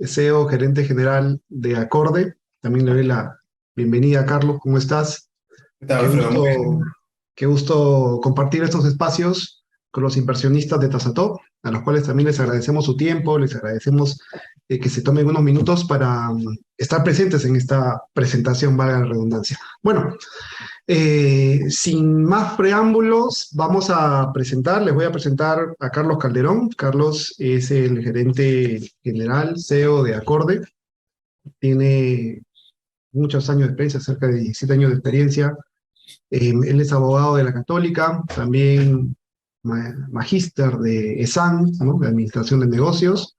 CEO, gerente general de Acorde. También le doy la bienvenida a Carlos. ¿Cómo estás? ¿Qué tal, Qué Alfredo? Muy gusto, bien. qué gusto compartir estos espacios con los inversionistas de Tazatop, a los cuales también les agradecemos su tiempo, les agradecemos que se tomen unos minutos para estar presentes en esta presentación, valga la redundancia. Bueno, sin más preámbulos, les voy a presentar a Carlos Calderón. Carlos es el gerente general, CEO de Acorde. Tiene muchos años de experiencia, cerca de 17 años de experiencia. Él es abogado de la Católica, también magíster de ESAN, ¿no? De Administración de Negocios,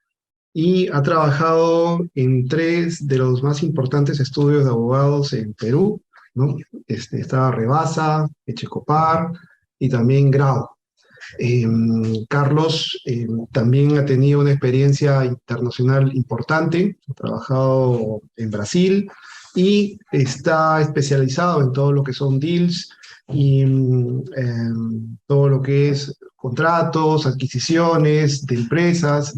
y ha trabajado en tres de los más importantes estudios de abogados en Perú, ¿no? Está Rebasa, Echecopar y también Grau. Carlos también ha tenido una experiencia internacional importante, ha trabajado en Brasil y está especializado en todo lo que son deals y todo lo que es contratos, adquisiciones de empresas,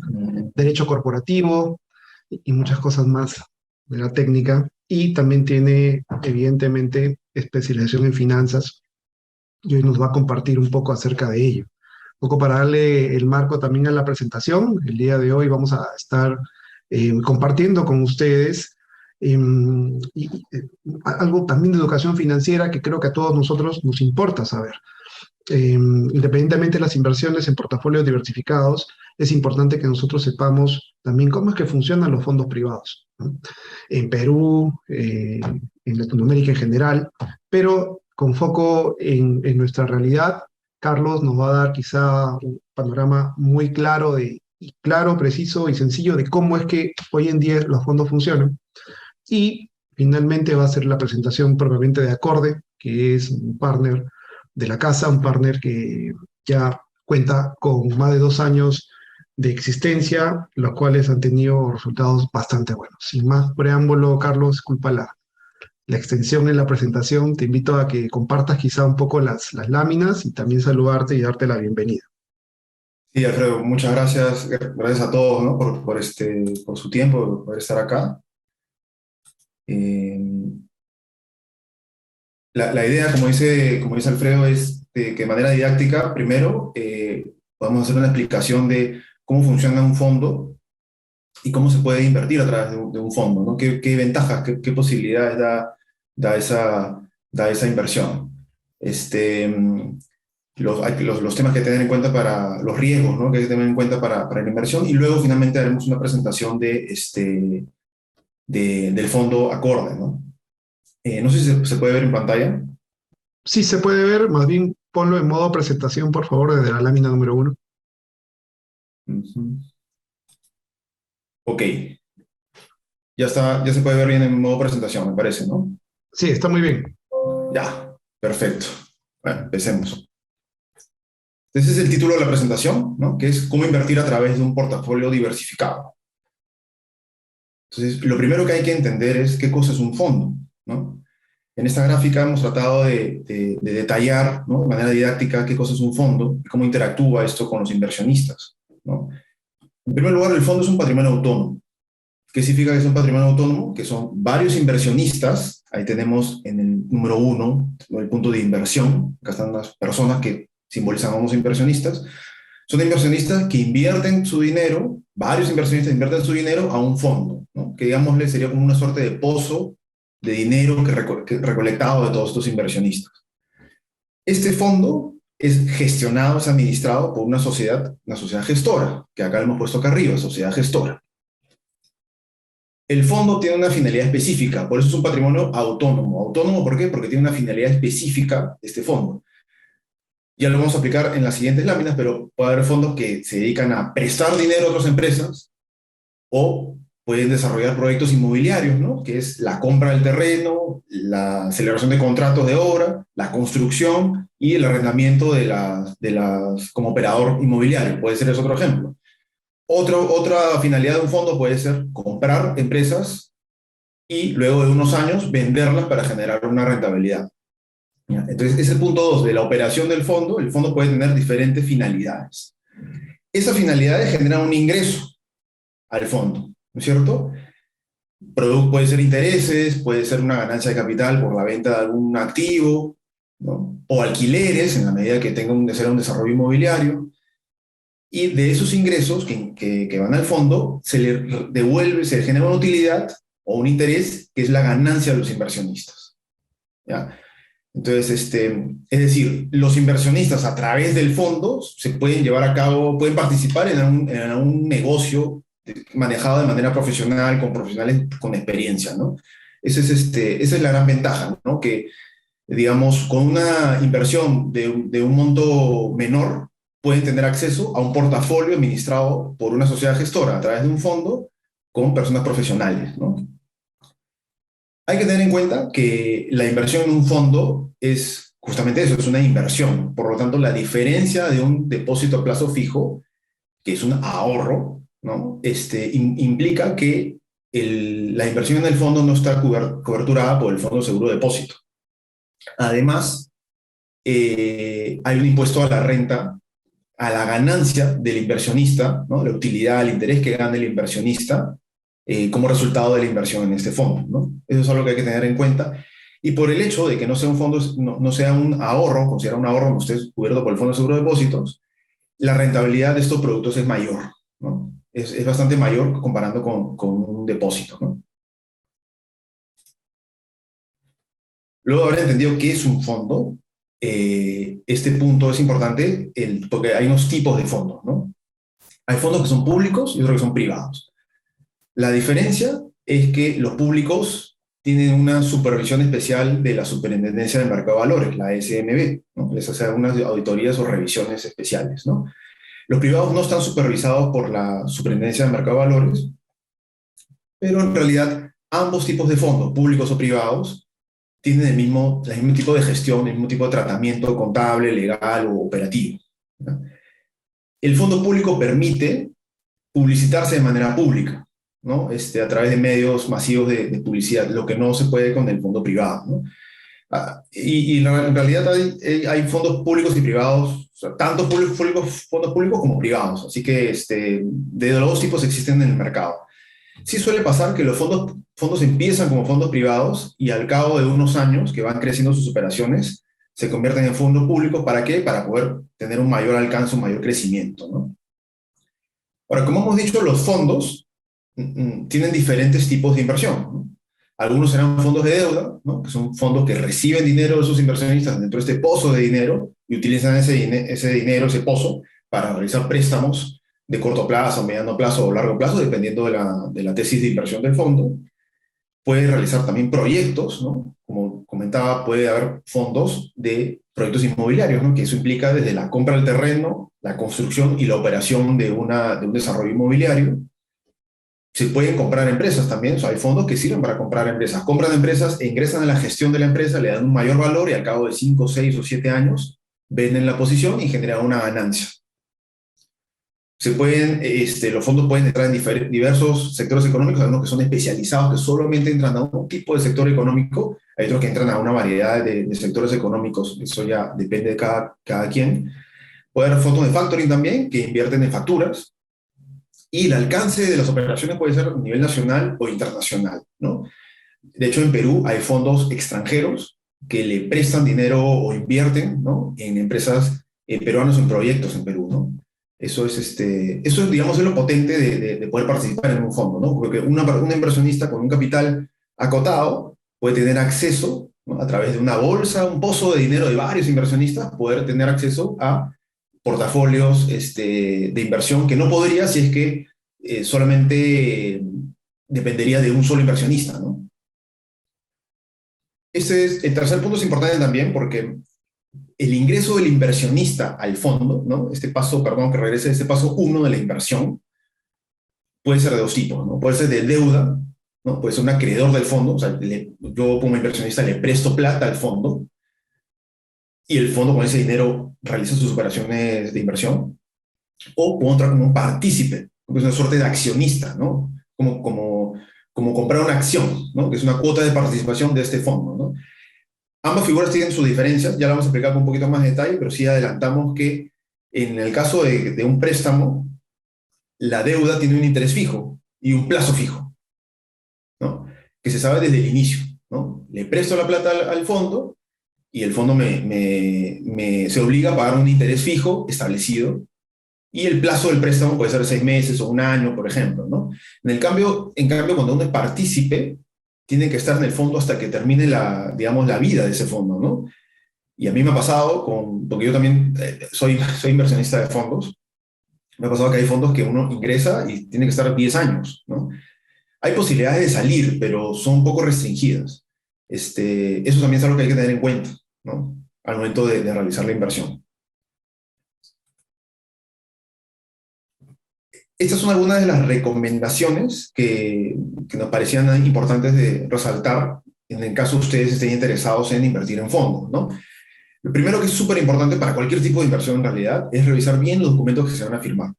derecho corporativo y muchas cosas más de la técnica. Y también tiene, evidentemente, especialización en finanzas y hoy nos va a compartir un poco acerca de ello. Un poco para darle el marco también a la presentación, el día de hoy vamos a estar compartiendo con ustedes algo también de educación financiera que creo que a todos nosotros nos importa saber. Independientemente de las inversiones en portafolios diversificados, es importante que nosotros sepamos también cómo es que funcionan los fondos privados, ¿no? En Perú, en Latinoamérica en general, pero con foco en nuestra realidad. Carlos nos va a dar quizá un panorama muy claro, claro, preciso y sencillo de cómo es que hoy en día los fondos funcionan. Y finalmente va a ser la presentación propiamente de Acorde, que es un partner de la casa, un partner que ya cuenta con más de 2 años de existencia, los cuales han tenido resultados bastante buenos. Sin más preámbulo, Carlos, disculpa la extensión en la presentación. Te invito a que compartas quizá un poco las láminas y también saludarte y darte la bienvenida. Sí, Alfredo, muchas gracias. Gracias a todos, ¿no? Por su tiempo, por poder estar acá. Eh, la idea, como dice Alfredo, es que de manera didáctica, primero, podamos hacer una explicación de cómo funciona un fondo y cómo se puede invertir a través de un fondo, ¿no? ¿Qué ventajas, qué posibilidades da da esa inversión? Este, mm, los temas que tener en cuenta para los riesgos, ¿no? Que hay que tener en cuenta para la inversión, y luego finalmente haremos una presentación del fondo acorde, ¿no? No sé si se puede ver en pantalla. Sí, se puede ver, más bien ponlo en modo presentación, por favor, desde la lámina número uno. Ujú. Ok, ya está, ya se puede ver bien en modo presentación, me parece, ¿no? Sí, está muy bien. Ya, perfecto. Bueno, empecemos. Ese es el título de la presentación, ¿no? Que es cómo invertir a través de un portafolio diversificado. Entonces, lo primero que hay que entender es qué cosa es un fondo, ¿no? En esta gráfica hemos tratado de detallar, ¿no? De manera didáctica qué cosa es un fondo y cómo interactúa esto con los inversionistas, ¿no? En primer lugar, el fondo es un patrimonio autónomo. ¿Qué significa que es un patrimonio autónomo? Que son varios inversionistas. Ahí tenemos en el número uno, ¿no? El punto de inversión. Acá están las personas que simbolizan a los inversionistas. Son inversionistas que invierten su dinero, varios inversionistas invierten su dinero a un fondo, ¿no? Que digámosle sería como una suerte de pozo de dinero que recolectado de todos estos inversionistas. Este fondo es gestionado, es administrado por una sociedad gestora, que acá lo hemos puesto acá arriba, sociedad gestora. El fondo tiene una finalidad específica, por eso es un patrimonio autónomo. ¿Autónomo por qué? Porque tiene una finalidad específica este fondo. Ya lo vamos a aplicar en las siguientes láminas, pero puede haber fondos que se dedican a prestar dinero a otras empresas o pueden desarrollar proyectos inmobiliarios, ¿no? Que es la compra del terreno, la celebración de contratos de obra, la construcción y el arrendamiento como operador inmobiliario. Puede ser ese otro ejemplo. Otra finalidad de un fondo puede ser comprar empresas y luego de unos años venderlas para generar una rentabilidad. ¿Ya? Entonces, ese es el punto 2 de la operación del fondo. El fondo puede tener diferentes finalidades. Esas finalidades generan un ingreso al fondo, ¿no es cierto? Puede ser intereses, puede ser una ganancia de capital por la venta de algún activo, ¿no? O alquileres, en la medida que tenga un desarrollo inmobiliario. Y de esos ingresos que van al fondo, se le devuelve, se le genera una utilidad o un interés, que es la ganancia de los inversionistas. ¿Ya? Entonces, es decir, los inversionistas a través del fondo se pueden llevar a cabo, pueden participar en un negocio manejado de manera profesional, con profesionales con experiencia, ¿no? Esa es la gran ventaja, ¿no? Que, digamos, con una inversión de un monto menor, pueden tener acceso a un portafolio administrado por una sociedad gestora a través de un fondo con personas profesionales, ¿no? Hay que tener en cuenta que la inversión en un fondo es justamente eso, es una inversión. Por lo tanto, la diferencia de un depósito a plazo fijo, que es un ahorro, ¿no? Implica que la inversión en el fondo no está coberturada por el Fondo de Seguro de Depósito. Además, hay un impuesto a la renta, a la ganancia del inversionista, ¿no? La utilidad, el interés que gana el inversionista como resultado de la inversión en este fondo, ¿no? Eso es algo que hay que tener en cuenta. Y por el hecho de que no sea un fondo, no sea un ahorro, considera un ahorro como usted es cubierto por el Fondo de Seguro de Depósitos, la rentabilidad de estos productos es mayor, ¿no? Es bastante mayor comparando con un depósito, ¿no? Luego de haber entendido qué es un fondo, este punto es importante porque hay unos tipos de fondos, ¿no? Hay fondos que son públicos y otros que son privados. La diferencia es que los públicos tienen una supervisión especial de la Superintendencia del Mercado de Valores, la SMB, ¿no? Les hace unas auditorías o revisiones especiales, ¿no? Los privados no están supervisados por la Superintendencia del Mercado de Valores, pero en realidad ambos tipos de fondos, públicos o privados, tienen el mismo tipo de gestión, el mismo tipo de tratamiento contable, legal o operativo, ¿no? El fondo público permite publicitarse de manera pública, ¿no? A través de medios masivos de publicidad, lo que no se puede con el fondo privado, ¿no? En realidad hay fondos públicos y privados, o sea, tanto fondos públicos como privados, así que de los dos tipos existen en el mercado. Sí suele pasar que los fondos empiezan como fondos privados y al cabo de unos años que van creciendo sus operaciones, se convierten en fondos públicos. ¿Para qué? Para poder tener un mayor alcance, un mayor crecimiento, ¿no? Ahora, como hemos dicho, los fondos tienen diferentes tipos de inversión, ¿no? Algunos serán fondos de deuda, ¿no? Que son fondos que reciben dinero de sus inversionistas dentro de este pozo de dinero y utilizan ese dinero, ese pozo, para realizar préstamos de corto plazo, mediano plazo o largo plazo, dependiendo de la tesis de inversión del fondo. Puede realizar también proyectos, ¿no? Como comentaba, puede haber fondos de proyectos inmobiliarios, ¿no? Que eso implica desde la compra del terreno, la construcción y la operación de un desarrollo inmobiliario. Se pueden comprar empresas también, o sea, hay fondos que sirven para comprar empresas. Compran empresas e ingresan a la gestión de la empresa, le dan un mayor valor y al cabo de 5, 6 o 7 años venden la posición y generan una ganancia. Los fondos pueden entrar en diversos sectores económicos, hay unos que son especializados, que solamente entran a un tipo de sector económico, hay otros que entran a una variedad de sectores económicos, eso ya depende de cada quien. Puede haber fondos de factoring también, que invierten en facturas, y el alcance de las operaciones puede ser a nivel nacional o internacional, ¿no? De hecho, en Perú hay fondos extranjeros que le prestan dinero o invierten, ¿no? En empresas peruanas, en proyectos en Perú, ¿no? Eso es, digamos, es lo potente de poder participar en un fondo, ¿no? Porque una inversionista con un capital acotado puede tener acceso, ¿no? A través de una bolsa, un pozo de dinero de varios inversionistas, poder tener acceso a portafolios de inversión que no podría si es que solamente dependería de un solo inversionista, ¿no? El tercer punto es importante también porque el ingreso del inversionista al fondo, ¿no? Perdón, que regrese, este paso uno de la inversión, puede ser de dos tipos, ¿no? Puede ser de deuda, ¿no? Puede ser un acreedor del fondo, o sea, yo como inversionista le presto plata al fondo y el fondo con ese dinero realiza sus operaciones de inversión, o puedo entrar como un partícipe, es una suerte de accionista, ¿no? Como comprar una acción, ¿no? Que es una cuota de participación de este fondo, ¿no? Ambas figuras tienen sus diferencias, ya la vamos a explicar con un poquito más de detalle, pero sí adelantamos que en el caso de un préstamo, la deuda tiene un interés fijo, y un plazo fijo, ¿no? Que se sabe desde el inicio, ¿no? Le presto la plata al fondo y el fondo se obliga a pagar un interés fijo establecido y el plazo del préstamo puede ser 6 meses o un año, por ejemplo, ¿no? En cambio, cuando uno es partícipe, tiene que estar en el fondo hasta que termine digamos, la vida de ese fondo, ¿no? Y a mí me ha pasado, porque yo también soy inversionista de fondos, me ha pasado que hay fondos que uno ingresa y tiene que estar 10 años, ¿no? Hay posibilidades de salir, pero son un poco restringidas. Eso también es algo que hay que tener en cuenta, ¿no? Al momento de realizar la inversión. Estas son algunas de las recomendaciones que nos parecían importantes de resaltar en el caso ustedes estén interesados en invertir en fondos, ¿no? Lo primero que es súper importante para cualquier tipo de inversión en realidad es revisar bien los documentos que se van a firmar.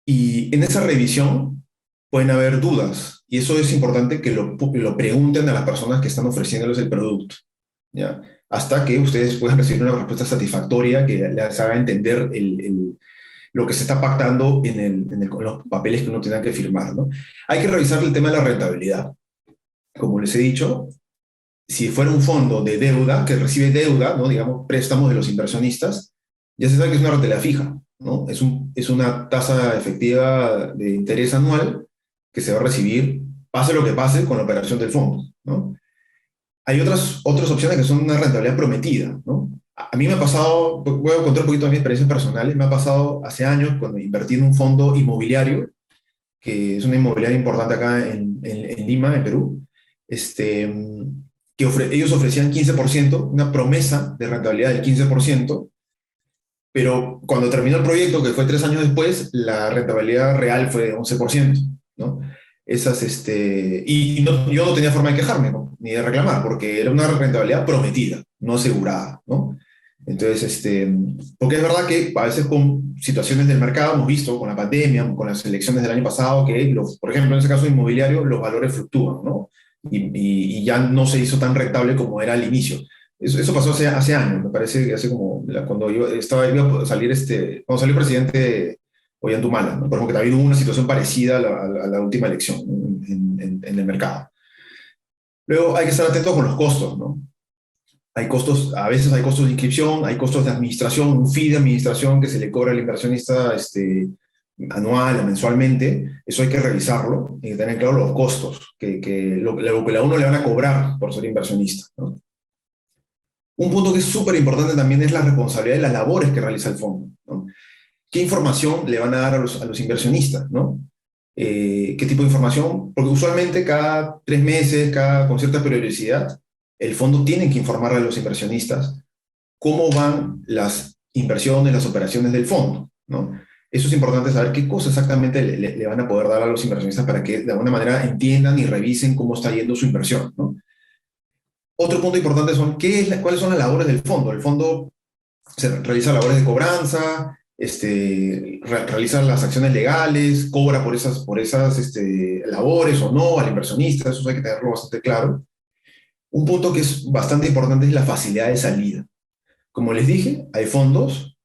Y en esa revisión pueden haber dudas, y eso es importante que lo pregunten a las personas que están ofreciéndoles el producto, ¿ya? Hasta que ustedes puedan recibir una respuesta satisfactoria que les haga entender lo que se está pactando en los papeles que uno tenga que firmar, ¿no? Hay que revisar el tema de la rentabilidad. Como les he dicho, si fuera un fondo de deuda, que recibe deuda, ¿no? Digamos, préstamos de los inversionistas, ya se sabe que es una rentabilidad fija, ¿no? Es una tasa efectiva de interés anual que se va a recibir, pase lo que pase con la operación del fondo, ¿no? Hay otras opciones que son una rentabilidad prometida, ¿no? A mí me ha pasado, voy a contar un poquito de mis experiencias personales, me ha pasado hace años cuando invertí en un fondo inmobiliario, que es una inmobiliaria importante acá en Lima, en Perú, ellos ofrecían 15%, una promesa de rentabilidad del 15%, pero cuando terminó el proyecto, que fue 3 años después, la rentabilidad real fue de 11%, ¿no? Yo no tenía forma de quejarme, ¿no? Ni de reclamar, porque era una rentabilidad prometida, no asegurada, ¿no? Entonces, porque es verdad que a veces con situaciones del mercado hemos visto, con la pandemia, con las elecciones del año pasado, que, por ejemplo, en ese caso inmobiliario, los valores fluctúan, ¿no? Y ya no se hizo tan rentable como era al inicio. Eso pasó hace años, me parece que hace como, cuando iba a salir cuando salió el presidente Ollanta, ¿no? Por ejemplo, que también hubo una situación parecida a la última elección, ¿no? En el mercado. Luego hay que estar atentos con los costos, ¿no? Hay costos, a veces hay costos de inscripción, hay costos de administración, un fee de administración que se le cobra al inversionista anual o mensualmente. Eso hay que revisarlo y tener claro los costos lo que a uno le van a cobrar por ser inversionista, ¿no? Un punto que es súper importante también es la responsabilidad de las labores que realiza el fondo, ¿no? ¿Qué información le van a dar a los inversionistas, ¿no? ¿Qué tipo de información? Porque usualmente cada 3 meses, con cierta periodicidad, el fondo tiene que informar a los inversionistas cómo van las inversiones, las operaciones del fondo, ¿no? Eso es importante saber qué cosas exactamente le van a poder dar a los inversionistas para que de alguna manera entiendan y revisen cómo está yendo su inversión, ¿no? Otro punto importante son cuáles son las labores del fondo. El fondo realiza labores de cobranza, realiza las acciones legales, cobra por esas labores o no al inversionista, eso hay que tenerlo bastante claro. Un punto que es bastante importante es la facilidad de salida. Como les dije, hay fondos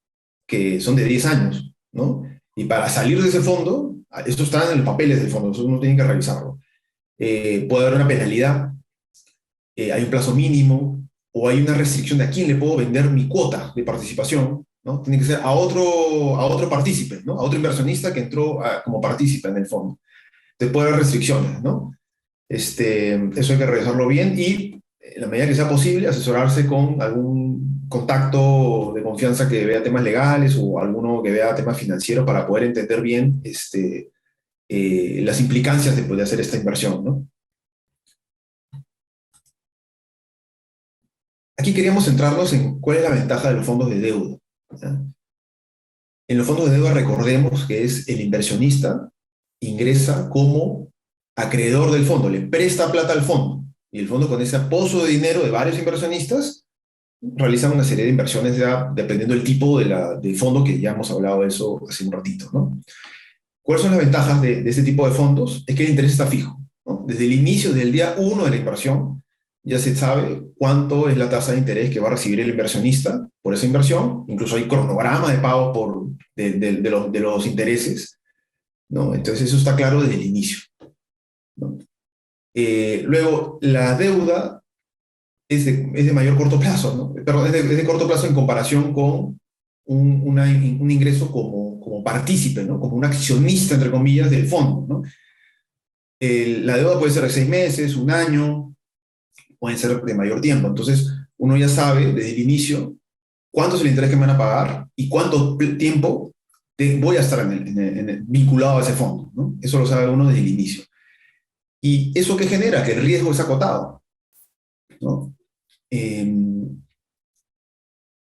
que son de 10 años, ¿no? Y para salir de ese fondo, esto está en los papeles del fondo, eso uno tiene que revisarlo. Puede haber una penalidad, hay un plazo mínimo, o hay una restricción de a quién le puedo vender mi cuota de participación, ¿no? Tiene que ser a otro partícipe, ¿no? A otro inversionista que entró como partícipe en el fondo. Entonces puede haber restricciones, ¿no? Eso hay que revisarlo bien y, en la medida que sea posible, asesorarse con algún contacto de confianza que vea temas legales o alguno que vea temas financieros para poder entender bien las implicancias de poder hacer esta inversión, ¿no? Aquí queríamos centrarnos en cuál es la ventaja de los fondos de deuda, ¿ya? En los fondos de deuda recordemos que es el inversionista ingresa como acreedor del fondo, le presta plata al fondo, y el fondo con ese pozo de dinero de varios inversionistas realiza una serie de inversiones ya dependiendo del tipo de fondo, que ya hemos hablado de eso hace un ratito, ¿no? ¿Cuáles son las ventajas de este tipo de fondos? Es que el interés está fijo, ¿no? Desde el inicio, desde el día 1 de la inversión, ya se sabe cuánto es la tasa de interés que va a recibir el inversionista por esa inversión. Incluso hay cronograma de pago de los intereses. ¿no? Entonces eso está claro desde el inicio, ¿no? Luego, la deuda es de mayor corto plazo, ¿no? Perdón, es de corto plazo en comparación con un ingreso como partícipe, ¿no? Como un accionista, entre comillas, del fondo, ¿no? La deuda puede ser de 6 meses, un año, puede ser de mayor tiempo. Entonces, uno ya sabe desde el inicio cuánto es el interés que me van a pagar y cuánto tiempo voy a estar vinculado a ese fondo, ¿no? Eso lo sabe uno desde el inicio. ¿Y eso qué genera? Que el riesgo es acotado, ¿no? En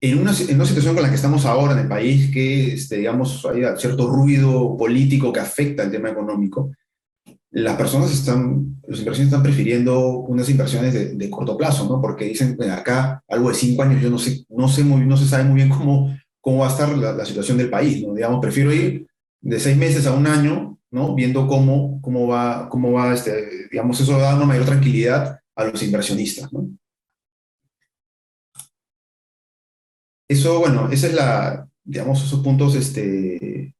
una situación con la que estamos ahora en el país, que digamos, hay cierto ruido político que afecta el tema económico, los inversionistas están prefiriendo unas inversiones de corto plazo, ¿no? Porque dicen, "Bueno, acá algo de 5 años, yo no se sabe muy bien cómo va a estar la situación del país, ¿no? Digamos, prefiero ir de 6 meses a un año, ¿no? Viendo cómo va, digamos, eso da una mayor tranquilidad a los inversionistas, ¿no? Eso, bueno, esa es digamos, esos puntos que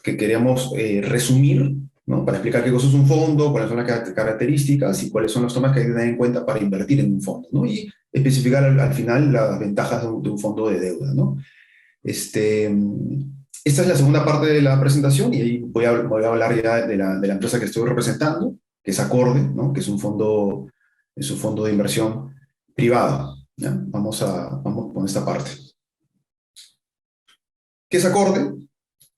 queríamos resumir, ¿no? Para explicar qué cosa es un fondo, cuáles son las características y cuáles son los temas que hay que tener en cuenta para invertir en un fondo, ¿no? Y especificar al final las ventajas de un fondo de deuda, ¿no? Este, Esta es la segunda parte de la presentación y ahí voy a hablar ya de la empresa que estoy representando, que es Acorde, ¿no? Que es un fondo de inversión privado, ¿ya? Vamos con esta parte. ¿Qué es Acorde?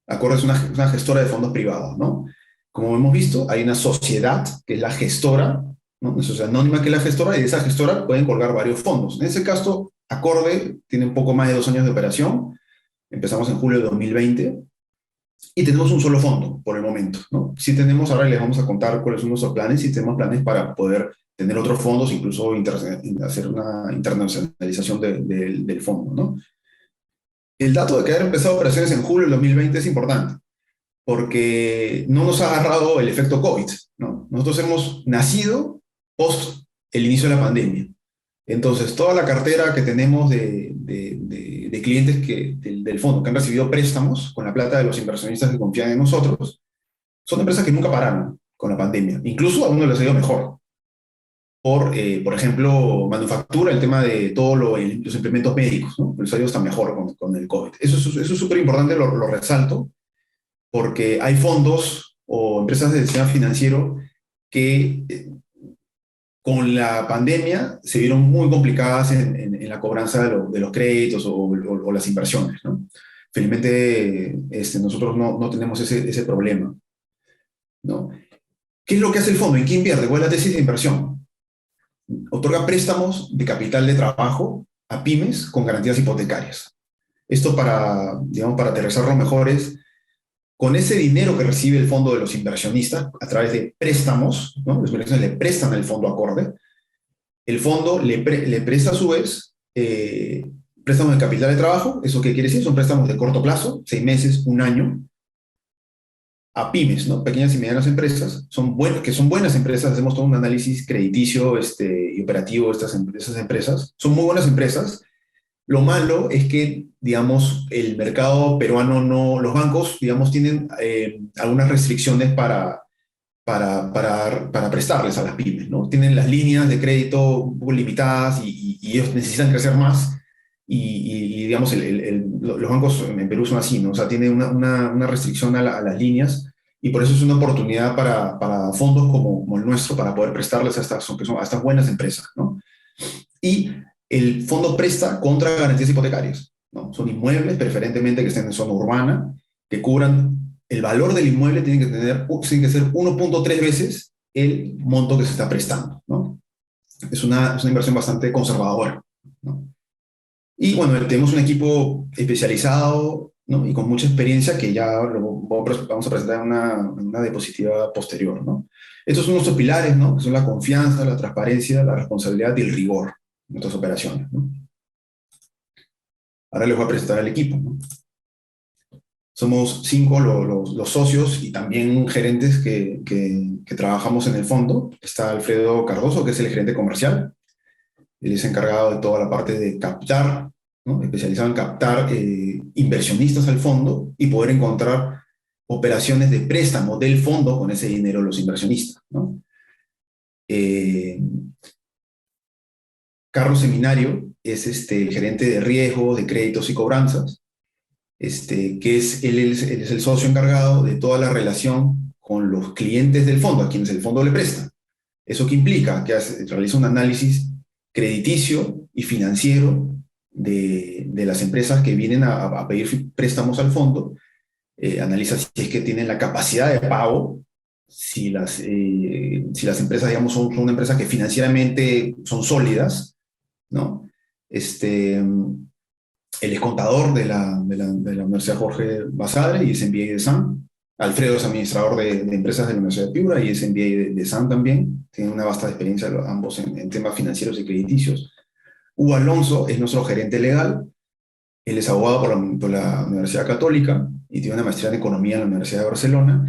Acorde es una gestora de fondos privados, ¿no? Como hemos visto, hay una sociedad que es la gestora, ¿no? Una sociedad anónima que es la gestora, y de esa gestora pueden colgar varios fondos. En ese caso, Acorde tiene un poco más de 2 años de operación. Empezamos en julio de 2020 y tenemos un solo fondo por el momento, ¿no? Sí tenemos, ahora les vamos a contar cuáles son nuestros planes, y tenemos planes para poder tener otros fondos, incluso hacer una internacionalización del fondo, ¿no? El dato de que haber empezado operaciones en julio del 2020 es importante, porque no nos ha agarrado el efecto COVID, ¿no? Nosotros hemos nacido post el inicio de la pandemia. Entonces, toda la cartera que tenemos de clientes del fondo que han recibido préstamos con la plata de los inversionistas que confían en nosotros, son empresas que nunca pararon con la pandemia. Incluso a uno les ha ido mejor. Por ejemplo, manufactura, el tema de todos los implementos médicos, ¿no? Les ha ido hasta mejor con el COVID. Eso es súper importante, lo resalto, porque hay fondos o empresas de sistema financiero que con la pandemia se vieron muy complicadas en la cobranza de los créditos o las inversiones, ¿no? Felizmente nosotros no tenemos ese problema, ¿no? ¿Qué es lo que hace el fondo? ¿En qué invierte? ¿Cuál es la tesis de inversión? Otorga préstamos de capital de trabajo a pymes con garantías hipotecarias. Esto digamos, para aterrizarlo mejor es, con ese dinero que recibe el fondo de los inversionistas a través de préstamos, ¿no? Los inversionistas le prestan al fondo Acorde, el fondo le presta a su vez préstamos de capital de trabajo. ¿Eso qué quiere decir? Son préstamos de corto plazo, 6 meses, un año, a pymes, ¿no? Pequeñas y medianas empresas, que son buenas empresas. Hacemos todo un análisis crediticio y operativo de esas empresas. Son muy buenas empresas. Lo malo es que, digamos, el mercado peruano los bancos, digamos, tienen algunas restricciones para prestarles a las pymes, ¿no? Tienen las líneas de crédito un poco limitadas y ellos necesitan crecer más digamos, los bancos en Perú son así, ¿no? O sea, tienen una restricción a las líneas, y por eso es una oportunidad para fondos como el nuestro para poder prestarles a estas buenas empresas, ¿no? Y el fondo presta contra garantías hipotecarias, ¿no? Son inmuebles, preferentemente que estén en zona urbana, que cubran el valor del inmueble. Tiene que ser 1.3 veces el monto que se está prestando, ¿no? Es una inversión bastante conservadora, ¿no? Y bueno, tenemos un equipo especializado, ¿no? Y con mucha experiencia, que ya vamos a presentar en una diapositiva posterior, ¿no? Estos son nuestros pilares, ¿no? Que son la confianza, la transparencia, la responsabilidad y el rigor en nuestras operaciones, ¿no? Ahora les voy a presentar al equipo, ¿no? Somos 5 los socios y también gerentes que trabajamos en el fondo. Está Alfredo Cardoso, que es el gerente comercial. Él es encargado de toda la parte de captar, ¿no? Especializado en captar inversionistas al fondo y poder encontrar operaciones de préstamo del fondo con ese dinero los inversionistas, ¿no? Eh, Carlos Seminario es gerente de riesgo, de créditos y cobranzas, él es el socio encargado de toda la relación con los clientes del fondo, a quienes el fondo le presta. ¿Eso qué implica? Que realiza un análisis crediticio y financiero de las empresas que vienen a pedir préstamos al fondo, analiza si es que tienen la capacidad de pago, si las empresas, digamos, son una empresa que financieramente son sólidas, ¿no? Él es contador de la Universidad Jorge Basadre y es MBA de SAM. Alfredo es administrador de empresas de la Universidad de Piura y es MBA de SAM también. Tienen una vasta experiencia ambos en temas financieros y crediticios. Hugo Alonso es nuestro gerente legal. Él es abogado por la Universidad Católica y tiene una maestría en economía en la Universidad de Barcelona.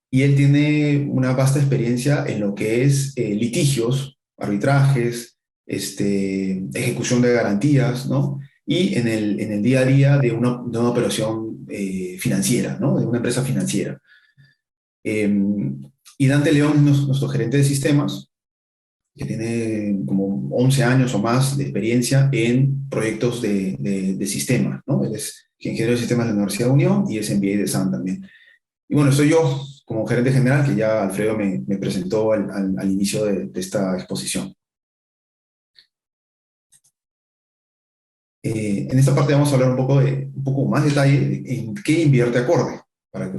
Y él tiene una vasta experiencia en lo que es litigios, arbitrajes, ejecución de garantías, ¿no? Y en el día a día de una operación financiera, ¿no? De una empresa financiera. Y Dante León es nuestro gerente de sistemas, que tiene como 11 años o más de experiencia en proyectos de sistemas, ¿no? Él es ingeniero de sistemas de la Universidad de Unión y es MBA de SAM también. Y bueno, soy yo como gerente general, que ya Alfredo me presentó al inicio de esta exposición. En esta parte vamos a hablar un poco más detalle en qué invierte Acorde, para que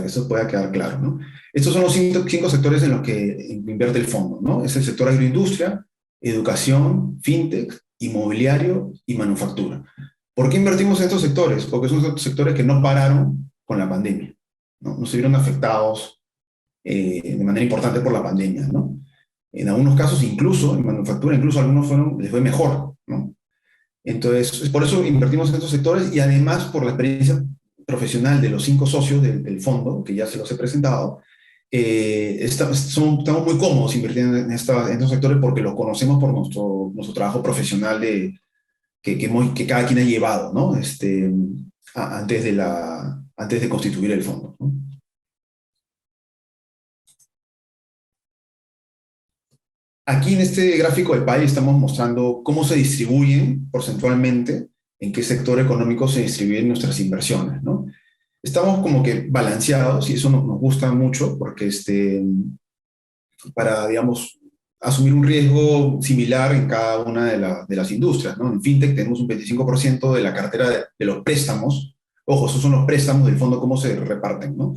eso pueda quedar claro, ¿no? Estos son los cinco sectores en los que invierte el fondo, ¿no? Es el sector agroindustria, educación, fintech, inmobiliario y manufactura. ¿Por qué invertimos en estos sectores? Porque son sectores que no pararon con la pandemia, ¿no? No se vieron afectados de manera importante por la pandemia, ¿no? En algunos casos, incluso en manufactura, incluso a algunos les fue mejor, ¿no? Entonces, por eso invertimos en estos sectores y además por la experiencia profesional de los 5 socios del fondo, que ya se los he presentado, estamos muy cómodos invirtiendo en estos sectores porque los conocemos por nuestro trabajo profesional que cada quien ha llevado, ¿no? Antes de constituir el fondo, ¿no? Aquí en este gráfico de pie estamos mostrando cómo se distribuyen porcentualmente, en qué sector económico se distribuyen nuestras inversiones, ¿no? Estamos como que balanceados y eso nos gusta mucho porque para, digamos, asumir un riesgo similar en cada una de las industrias, ¿no? En FinTech tenemos un 25% de la cartera de los préstamos. Ojo, esos son los préstamos del fondo, cómo se reparten, ¿no?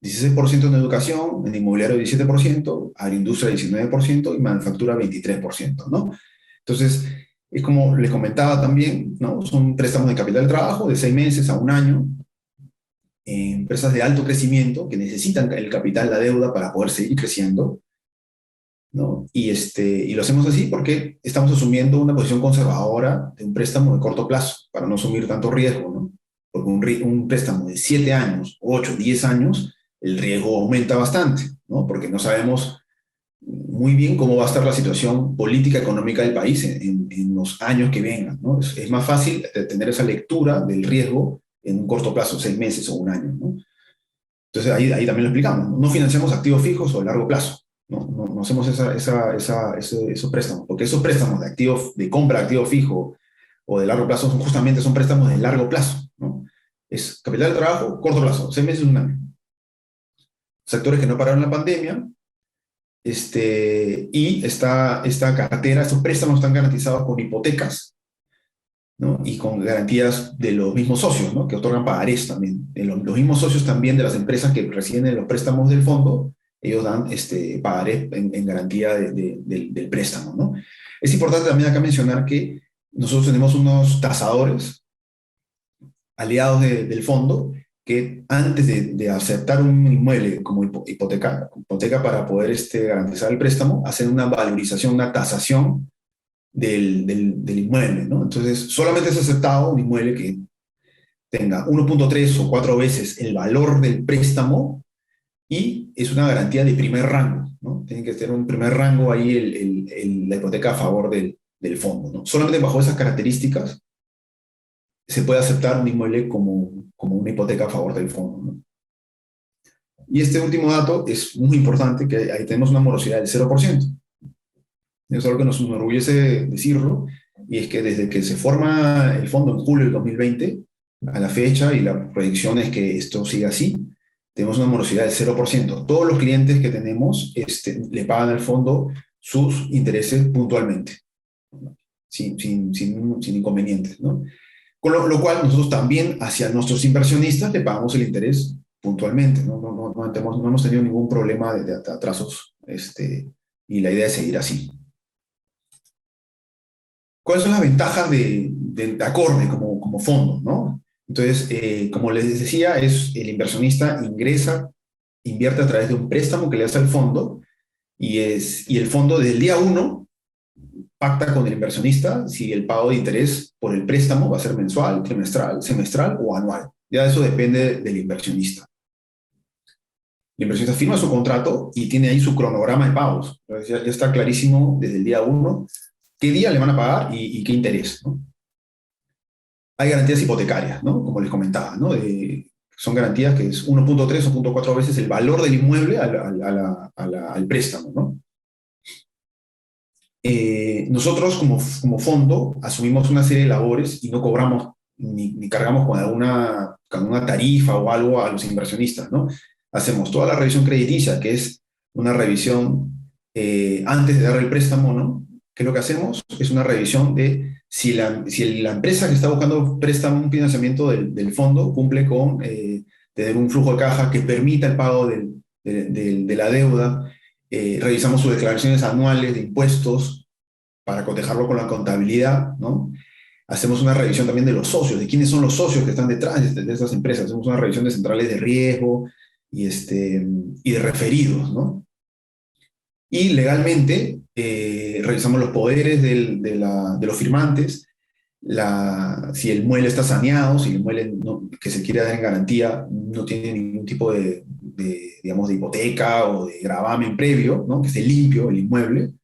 16% en educación, en inmobiliario 17%, agroindustria 19% y manufactura 23%, ¿no? Entonces, es como les comentaba también, ¿no? Son préstamos de capital de trabajo de 6 meses a un año, empresas de alto crecimiento que necesitan el capital, la deuda para poder seguir creciendo, ¿no? Y lo hacemos así porque estamos asumiendo una posición conservadora de un préstamo de corto plazo para no asumir tanto riesgo, ¿no? Porque un préstamo de 7 años, 8, 10 años, el riesgo aumenta bastante, ¿no? Porque no sabemos muy bien cómo va a estar la situación política económica del país en los años que vengan, ¿no? Es más fácil tener esa lectura del riesgo en un corto plazo, 6 meses o un año, ¿no? Entonces ahí también lo explicamos, ¿no? No financiamos activos fijos o de largo plazo, no hacemos esos préstamos, porque esos préstamos de compra de activo fijo o de largo plazo justamente son préstamos de largo plazo, ¿no? Es capital de trabajo, corto plazo, 6 meses, un año. Sectores que no pararon la pandemia, y esta cartera, estos préstamos están garantizados con hipotecas, ¿no? Y con garantías de los mismos socios, ¿no? Que otorgan pagarés también. Los mismos socios también de las empresas que reciben los préstamos del fondo, ellos dan pagarés en garantía del préstamo, ¿no? Es importante también acá mencionar que nosotros tenemos unos tasadores aliados del fondo que antes de aceptar un inmueble como hipoteca para poder garantizar el préstamo, hacen una valorización, una tasación del inmueble, ¿no? Entonces, solamente es aceptado un inmueble que tenga 1.3 o 4 veces el valor del préstamo y es una garantía de primer rango, ¿no? Tiene que tener un primer rango ahí la hipoteca a favor del fondo, ¿no? Solamente bajo esas características se puede aceptar un inmueble como una hipoteca a favor del fondo, ¿no? Y este último dato es muy importante, que ahí tenemos una morosidad del 0%. Es algo que nos enorgullece decirlo, y es que desde que se forma el fondo en julio del 2020, a la fecha, y la proyección es que esto siga así, tenemos una morosidad del 0%. Todos los clientes que tenemos le pagan al fondo sus intereses puntualmente, sin inconvenientes, ¿no? Con lo cual, nosotros también hacia nuestros inversionistas le pagamos el interés puntualmente, ¿no? No hemos tenido ningún problema de atrasos, y la idea es seguir así. ¿Cuáles son las ventajas de Acorde como fondo, ¿no? Entonces, como les decía, el inversionista invierte a través de un préstamo que le hace al fondo, y el fondo desde el día uno pacta con el inversionista si el pago de interés por el préstamo va a ser mensual, trimestral, semestral o anual. Ya eso depende del inversionista. El inversionista firma su contrato y tiene ahí su cronograma de pagos. Entonces ya está clarísimo desde el día uno qué día le van a pagar y qué interés, ¿no? Hay garantías hipotecarias, ¿no? Como les comentaba, ¿no? Son garantías que es 1.3 o 1.4 veces el valor del inmueble al préstamo, ¿no? Nosotros como fondo asumimos una serie de labores y no cobramos ni cargamos con una tarifa o algo a los inversionistas, ¿no? Hacemos toda la revisión crediticia, que es una revisión antes de dar el préstamo, ¿no? ¿Qué es lo que hacemos? Es una revisión de si la empresa que está buscando préstamo, un financiamiento del fondo, cumple con tener un flujo de caja que permita el pago de la deuda. Revisamos sus declaraciones anuales de impuestos para cotejarlo con la contabilidad, ¿no? Hacemos una revisión también de los socios, de quiénes son los socios que están detrás de estas empresas. Hacemos una revisión de centrales de riesgo y de referidos, ¿no? Y legalmente revisamos los poderes de los firmantes, si el mueble está saneado, si el mueble que se quiere dar en garantía no tiene ningún tipo digamos, de hipoteca o de gravamen previo, ¿no? Que esté limpio el inmueble.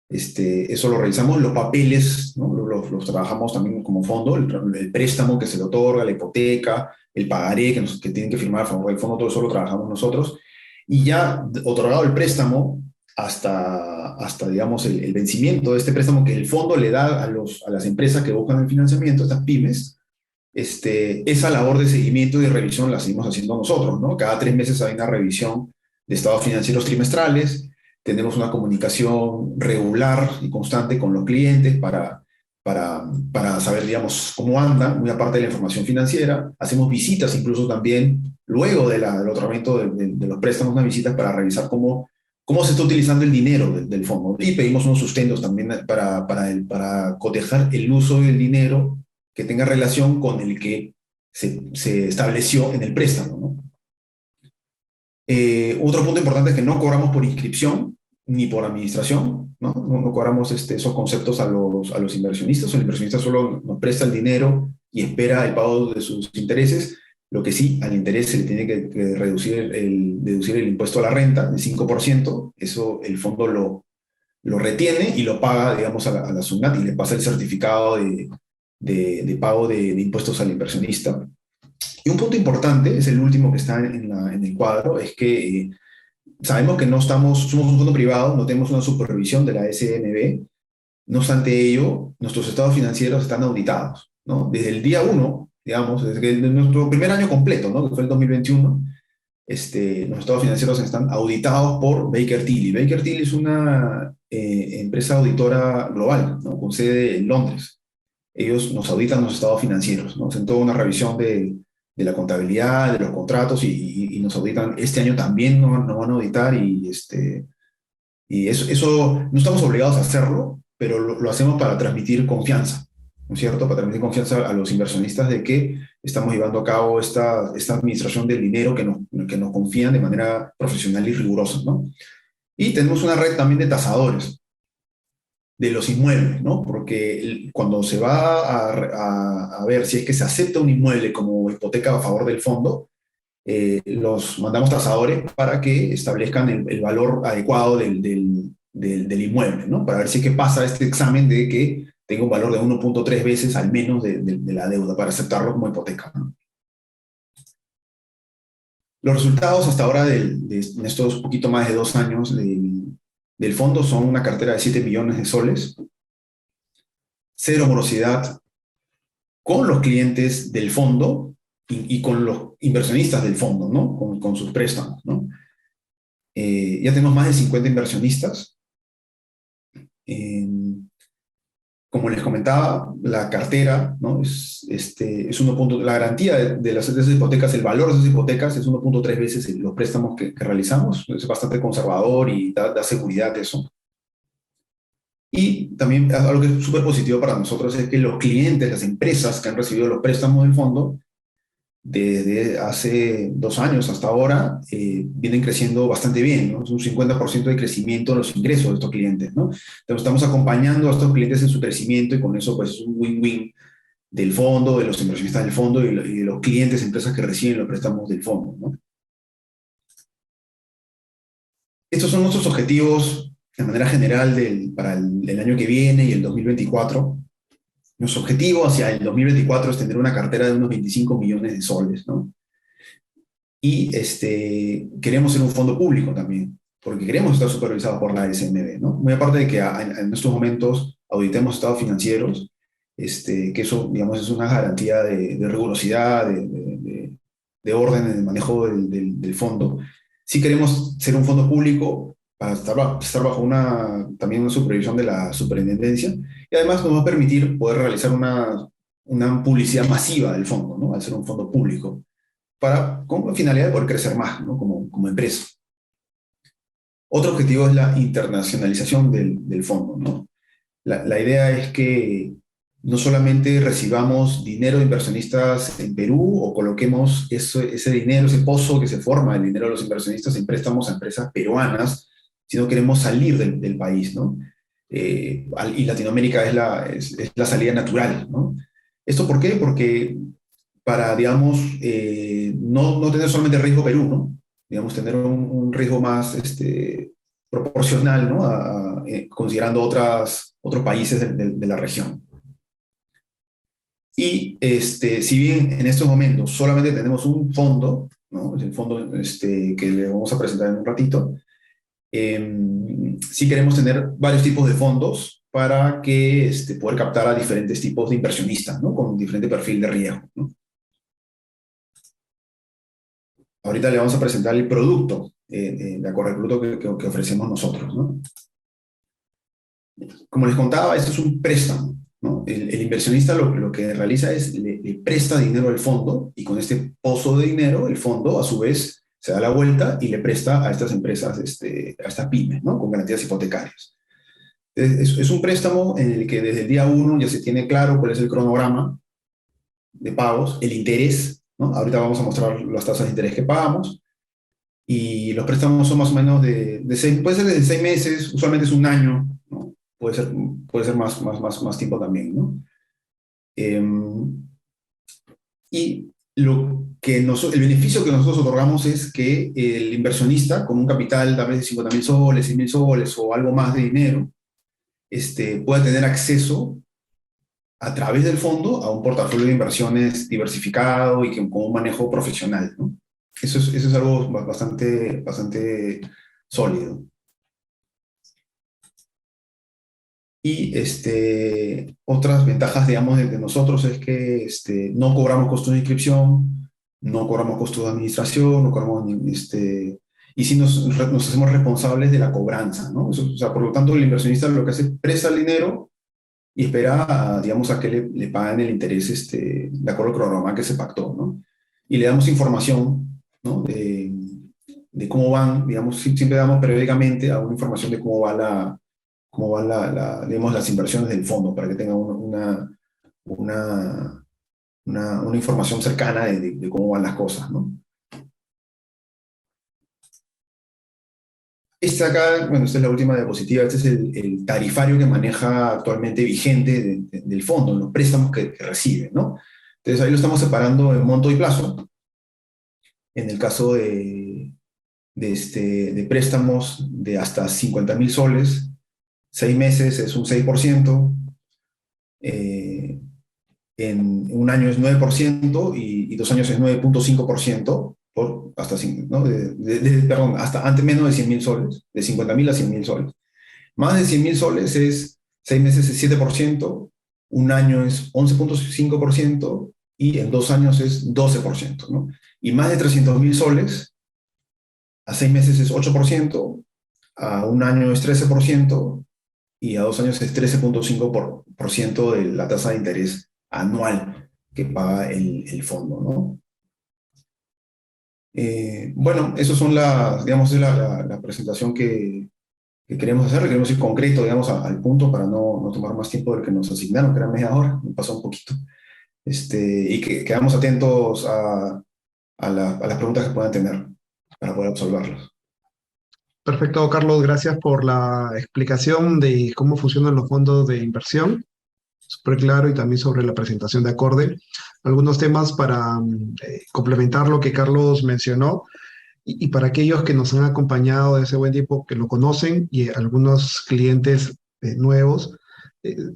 Eso lo revisamos, los papeles, ¿no? Los trabajamos también como fondo, el préstamo que se le otorga, la hipoteca, el pagaré que tienen que firmar a favor del fondo, todo eso lo trabajamos nosotros. Y ya otorgado el préstamo, hasta digamos, el vencimiento de este préstamo que el fondo le da a las empresas que buscan el financiamiento, estas pymes, esa labor de seguimiento y de revisión la seguimos haciendo nosotros, ¿no? Cada 3 meses hay una revisión de estados financieros trimestrales, tenemos una comunicación regular y constante con los clientes para saber, digamos, cómo andan, muy aparte de la información financiera. Hacemos visitas incluso también, luego del otorgamiento de los préstamos, unas visitas para revisar cómo se está utilizando el dinero del fondo. Y pedimos unos sustentos también para cotejar el uso del dinero que tenga relación con el que se estableció en el préstamo, ¿no? Otro punto importante es que no cobramos por inscripción ni por administración, ¿no? No cobramos esos conceptos a los inversionistas. El inversionista solo nos presta el dinero y espera el pago de sus intereses. Lo que sí, al interés se le tiene que deducir el impuesto a la renta del 5%. Eso el fondo lo retiene y lo paga, digamos, a la SUNAT y le pasa el certificado de pago de impuestos al inversionista. Y un punto importante, es el último que está en el cuadro, es que sabemos que somos un fondo privado, no tenemos una supervisión de la SNB. No obstante ello, nuestros estados financieros están auditados, ¿no? Desde el día uno, digamos, desde nuestro primer año completo, ¿no? Que fue el 2021, los estados financieros están auditados por Baker Tilly. Baker Tilly es una empresa auditora global, ¿no? Con sede en Londres. Ellos nos auditan los estados financieros, ¿no? Hacen toda una revisión de la contabilidad, de los contratos, y nos auditan. Este año también nos van a auditar, y eso no estamos obligados a hacerlo, pero lo hacemos para transmitir confianza, ¿no es cierto? Para transmitir confianza a los inversionistas de que estamos llevando a cabo esta administración del dinero que nos confían de manera profesional y rigurosa, ¿no? Y tenemos una red también de tasadores de los inmuebles, ¿no? Porque cuando se va a ver si es que se acepta un inmueble como hipoteca a favor del fondo, los mandamos tasadores para que establezcan el valor adecuado del inmueble, ¿no? Para ver si es que pasa este examen de que tenga un valor de 1.3 veces al menos de la deuda para aceptarlo como hipoteca, ¿no? Los resultados hasta ahora en estos poquito más de 2 años del fondo son una cartera de 7 millones de soles, cero morosidad con los clientes del fondo y con los inversionistas del fondo, ¿no? Con sus préstamos, ¿no? Ya tenemos más de 50 inversionistas. Eh, Como les comentaba, la cartera, ¿no? Es 1 la garantía de esas hipotecas, el valor de esas hipotecas es 1.3 veces los préstamos que realizamos. Es bastante conservador y da seguridad eso. Y también algo que es súper positivo para nosotros es que los clientes, las empresas que han recibido los préstamos del fondo, desde hace 2 años hasta ahora, vienen creciendo bastante bien, ¿no? Es un 50% de crecimiento en los ingresos de estos clientes, ¿no? Entonces estamos acompañando a estos clientes en su crecimiento y con eso pues es un win-win del fondo, de los inversionistas del fondo y de los clientes, empresas que reciben los préstamos del fondo, ¿no? Estos son nuestros objetivos de manera general para el año que viene y el 2024. Nuestro objetivo hacia el 2024 es tener una cartera de unos 25 millones de soles, ¿no? Y queremos ser un fondo público también, porque queremos estar supervisados por la SMB, ¿no? Muy aparte de que en estos momentos auditemos estados financieros, que eso, digamos, es una garantía de rigurosidad, de orden en el manejo del fondo. Sí queremos ser un fondo público para estar bajo también una supervisión de la superintendencia, y además nos va a permitir poder realizar una publicidad masiva del fondo, ¿no? Al ser un fondo público con finalidad de poder crecer más, ¿no? Como empresa. Otro objetivo es la internacionalización del fondo, ¿no? La idea es que no solamente recibamos dinero de inversionistas en Perú o coloquemos ese dinero, ese pozo que se forma, el dinero de los inversionistas en préstamos a empresas peruanas, sino queremos salir del país, ¿no? Y Latinoamérica es la salida natural, ¿no? ¿Esto por qué? Porque para, digamos, no tener solamente riesgo Perú, ¿no? Digamos, tener un riesgo más proporcional, ¿no? Considerando otros países de la región. Y si bien en estos momentos solamente tenemos un fondo, ¿no? Es el fondo que le vamos a presentar en un ratito, sí queremos tener varios tipos de fondos para que poder captar a diferentes tipos de inversionistas, ¿no? Con diferente perfil de riesgo, ¿no? Ahorita le vamos a presentar el producto, de acuerdo al producto que ofrecemos nosotros, ¿no? Como les contaba, esto es un préstamo, ¿no? El inversionista lo que realiza es le presta dinero al fondo y con este pozo de dinero, el fondo a su vez se da la vuelta y le presta a estas empresas, a estas pymes, ¿no? Con garantías hipotecarias. Es un préstamo en el que desde el día 1 ya se tiene claro cuál es el cronograma de pagos, el interés, ¿no? Ahorita vamos a mostrar las tasas de interés que pagamos. Y los préstamos son más o menos puede ser de 6 meses, usualmente es un año, ¿no? Puede ser más tiempo también, ¿no? Y el beneficio que nosotros otorgamos es que el inversionista, con un capital tal vez de 50.000 soles, 100.000 soles o algo más de dinero, pueda tener acceso a través del fondo a un portafolio de inversiones diversificado y con un manejo profesional, ¿no? Eso es algo bastante sólido. Y otras ventajas, digamos, de nosotros es que no cobramos costos de inscripción, no cobramos costos de administración, no cobramos y sí nos hacemos responsables de la cobranza, ¿no? Eso, o sea, por lo tanto, el inversionista lo que hace es presta el dinero y espera, digamos, a que le paguen el interés de acuerdo al cronograma que se pactó, ¿no? Y le damos información, ¿no? De cómo van, digamos, siempre damos periódicamente alguna información de cómo van digamos, las inversiones del fondo, para que tengan una información cercana de cómo van las cosas, ¿no? Bueno, esta es la última diapositiva, este es el tarifario que maneja actualmente vigente del fondo, los préstamos que recibe, ¿no? Entonces ahí lo estamos separando en monto y plazo. En el caso de préstamos de hasta 50.000 soles, 6 meses es un 6%, en un año es 9% y 2 años es 9.5%, ¿no? Perdón, hasta antes menos de 100.000 soles, de 50.000 a 100.000 soles. Más de 100.000 soles es 6 meses es 7%, un año es 11.5% y en 2 años es 12%, ¿no? Y más de 300.000 soles, a 6 meses es 8%, a un año es 13% y a 2 años es 13.5% de la tasa de interés anual que paga el fondo, ¿no? Bueno, eso son digamos, la presentación que queremos hacer, queremos ir concreto, digamos, al punto para no tomar más tiempo del que nos asignaron, que era media hora, me pasó un poquito. Y que quedamos atentos a las preguntas que puedan tener para poder absolverlas. Perfecto, Carlos, gracias por la explicación de cómo funcionan los fondos de inversión. Súper claro y también sobre la presentación de Acorde. Algunos temas para complementar lo que Carlos mencionó y para aquellos que nos han acompañado de ese buen tiempo, que lo conocen y algunos clientes nuevos,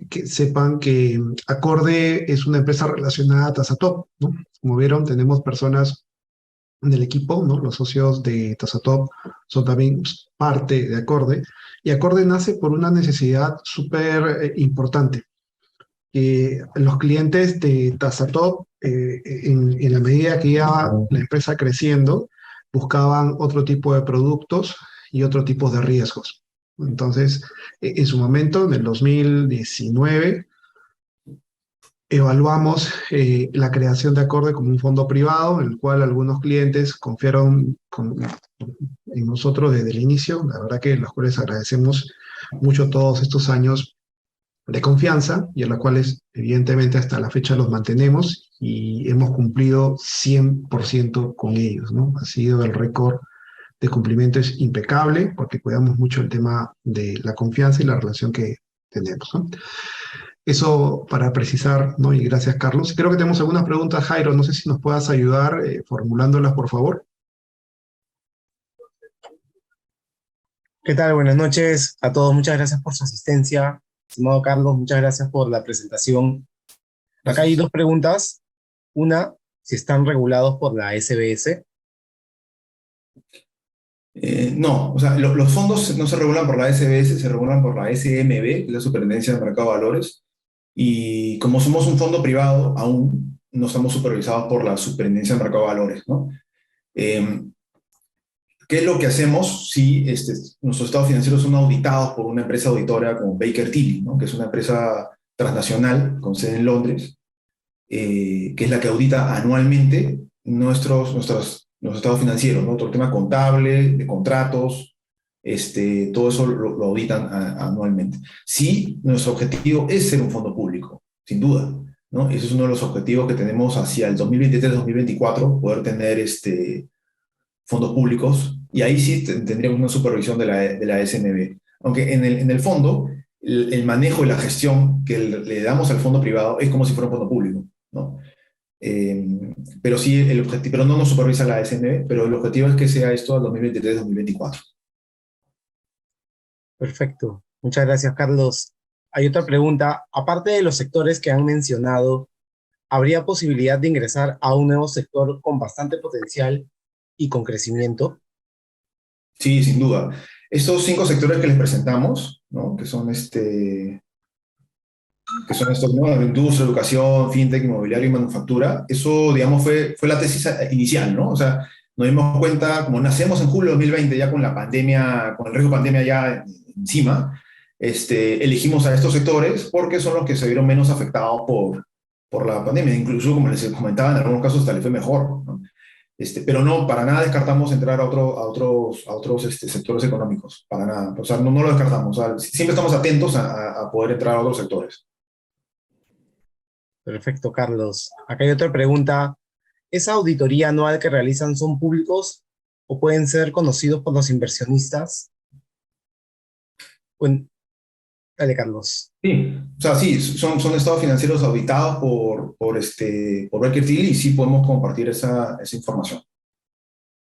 que sepan que Acorde es una empresa relacionada a Tasatop, ¿no? Como vieron, tenemos personas del equipo, ¿no? Los socios de Tasatop son también parte de Acorde y Acorde nace por una necesidad súper importante que los clientes de Tasatop, en la medida que iba la empresa creciendo, buscaban otro tipo de productos y otro tipo de riesgos. Entonces, en su momento, en el 2019, evaluamos la creación de Acorde como un fondo privado, en el cual algunos clientes confiaron en nosotros desde el inicio. La verdad que los cuales agradecemos mucho todos estos años de confianza y a las cuales evidentemente hasta la fecha los mantenemos y hemos cumplido 100% con ellos, ¿no? Ha sido el récord de cumplimiento es impecable porque cuidamos mucho el tema de la confianza y la relación que tenemos, ¿no? Eso para precisar, ¿no? Y gracias, Carlos. Creo que tenemos algunas preguntas, Jairo. No sé si nos puedas ayudar formulándolas, por favor. ¿Qué tal? Buenas noches a todos. Muchas gracias por su asistencia. Estimado Carlos, muchas gracias por la presentación. Acá hay Gracias. dos preguntas. Una, si están regulados por la SBS. No, o sea, los fondos no se regulan por la SBS, se regulan por la SMB, que es la Superintendencia del Mercado de Valores, y como somos un fondo privado, aún no estamos supervisados por la Superintendencia del Mercado de Valores, ¿no? Eh, ¿Qué es lo que hacemos si nuestros estados financieros son auditados por una empresa auditora como Baker Tilly, ¿no? Que es una empresa transnacional con sede en Londres, que es la que audita anualmente nuestros estados financieros, ¿no? Todo el tema contable, de contratos, todo eso lo auditan anualmente. Sí, nuestro objetivo es ser un fondo público, sin duda, ¿no? Ese es uno de los objetivos que tenemos hacia el 2023-2024, poder tener fondos públicos, y ahí sí tendríamos una supervisión de la SNB. Aunque en el fondo, el manejo y la gestión que le damos al fondo privado es como si fuera un fondo público, ¿no? Pero sí, el objetivo, pero no nos supervisa la SNB, pero el objetivo es que sea esto al 2023-2024. Perfecto. Muchas gracias, Carlos. Hay otra pregunta. Aparte de los sectores que han mencionado, ¿habría posibilidad de ingresar a un nuevo sector con bastante potencial y con crecimiento? Sí, sin duda. Estos 5 sectores que les presentamos, ¿no? Que son estos, ¿no? Industria, educación, fintech, inmobiliario y manufactura. Eso, digamos, fue la tesis inicial, ¿no? O sea, nos dimos cuenta, como nacemos en julio de 2020, ya con la pandemia, con el riesgo de pandemia ya encima, elegimos a estos sectores porque son los que se vieron menos afectados por la pandemia. Incluso, como les comentaba, en algunos casos hasta les fue mejor, ¿no? Pero no, para nada descartamos entrar a otros sectores económicos, para nada. O sea, no lo descartamos. O sea, siempre estamos atentos a poder entrar a otros sectores. Perfecto, Carlos. Acá hay otra pregunta. ¿Esa auditoría anual que realizan son públicos o pueden ser conocidos por los inversionistas? Bueno, dale, Carlos. Sí, o sea, sí, son estados financieros auditados por Baker Tilly y sí podemos compartir esa información.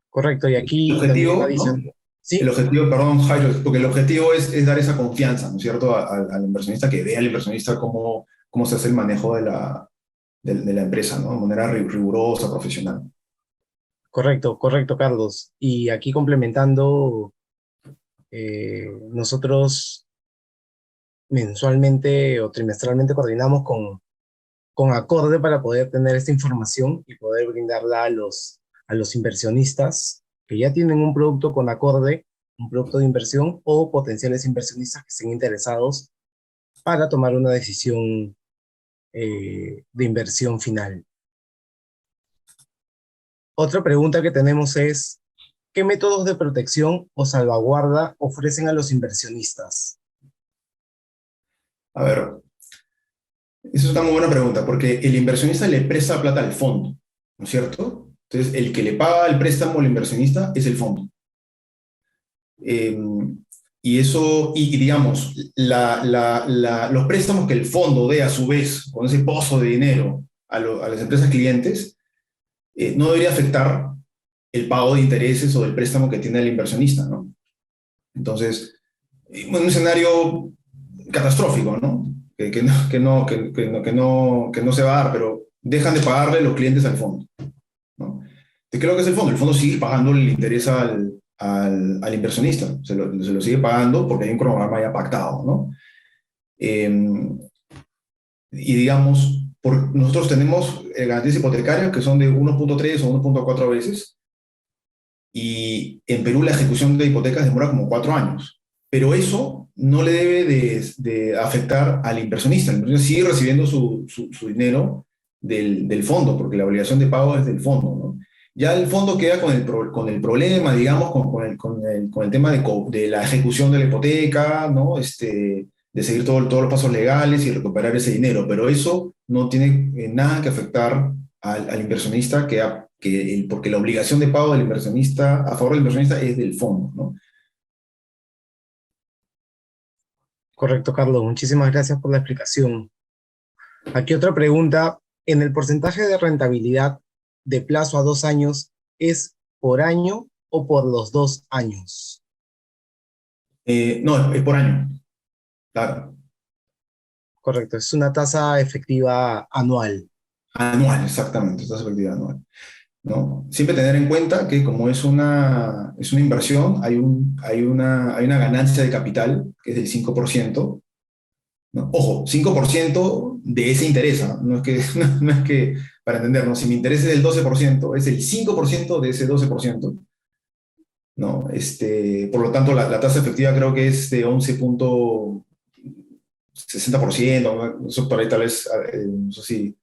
Correcto, y El aquí también objetivo, ¿no? adicional. El Sí, objetivo, perdón, Jairo, porque el objetivo es dar esa confianza, ¿no es cierto?, al inversionista, que vea al inversionista cómo se hace el manejo de la empresa, ¿no? De manera rigurosa, profesional. Correcto, correcto, Carlos. Y aquí complementando, nosotros mensualmente o trimestralmente coordinamos con Acorde para poder tener esta información y poder brindarla a los inversionistas que ya tienen un producto con Acorde, un producto de inversión o potenciales inversionistas que estén interesados para tomar una decisión de inversión final. Otra pregunta que tenemos es, ¿qué métodos de protección o salvaguarda ofrecen a los inversionistas? A ver, esa es una muy buena pregunta, porque el inversionista le presta plata al fondo, ¿no es cierto? Entonces, el que le paga el préstamo al inversionista es el fondo. Eh, y eso, y digamos, los préstamos que el fondo dé a su vez con ese pozo de dinero a las empresas clientes, no debería afectar el pago de intereses o del préstamo que tiene el inversionista, ¿no? Entonces, en un escenario catastrófico, ¿no? Que no se va a dar, pero dejan de pagarle los clientes al fondo, ¿no? ¿De qué es lo que es el fondo? El fondo sigue pagando el interés al inversionista, se lo sigue pagando porque hay un cronograma ya pactado, ¿no? Y digamos, nosotros tenemos garantías hipotecarias que son de 1.3 o 1.4 veces, y en Perú la ejecución de hipotecas demora como 4 años. Pero eso no le debe de afectar al inversionista. El inversionista sigue recibiendo su dinero del fondo, porque la obligación de pago es del fondo, ¿no? Ya el fondo queda con el problema, digamos, con el tema de la ejecución de la hipoteca, ¿no? De seguir todos los pasos legales y recuperar ese dinero. Pero eso no tiene nada que afectar al inversionista, porque la obligación de pago del inversionista, a favor del inversionista, es del fondo, ¿no? Correcto, Carlos. Muchísimas gracias por la explicación. Aquí otra pregunta. ¿En el porcentaje de rentabilidad de plazo a 2 años es por año o por los 2 años? No, es por año, claro. Correcto, es una tasa efectiva anual. Anual, exactamente, tasa efectiva anual, ¿no? Siempre tener en cuenta que como es una inversión, hay una ganancia de capital que es del 5%, ¿no? Ojo, 5% de ese interés, ¿no? No es que, para entendernos, si mi interés es del 12%, es el 5% de ese 12%, ¿no? Por lo tanto, la tasa efectiva creo que es de 11.60%, ¿no? Eso por ahí tal vez, no sé si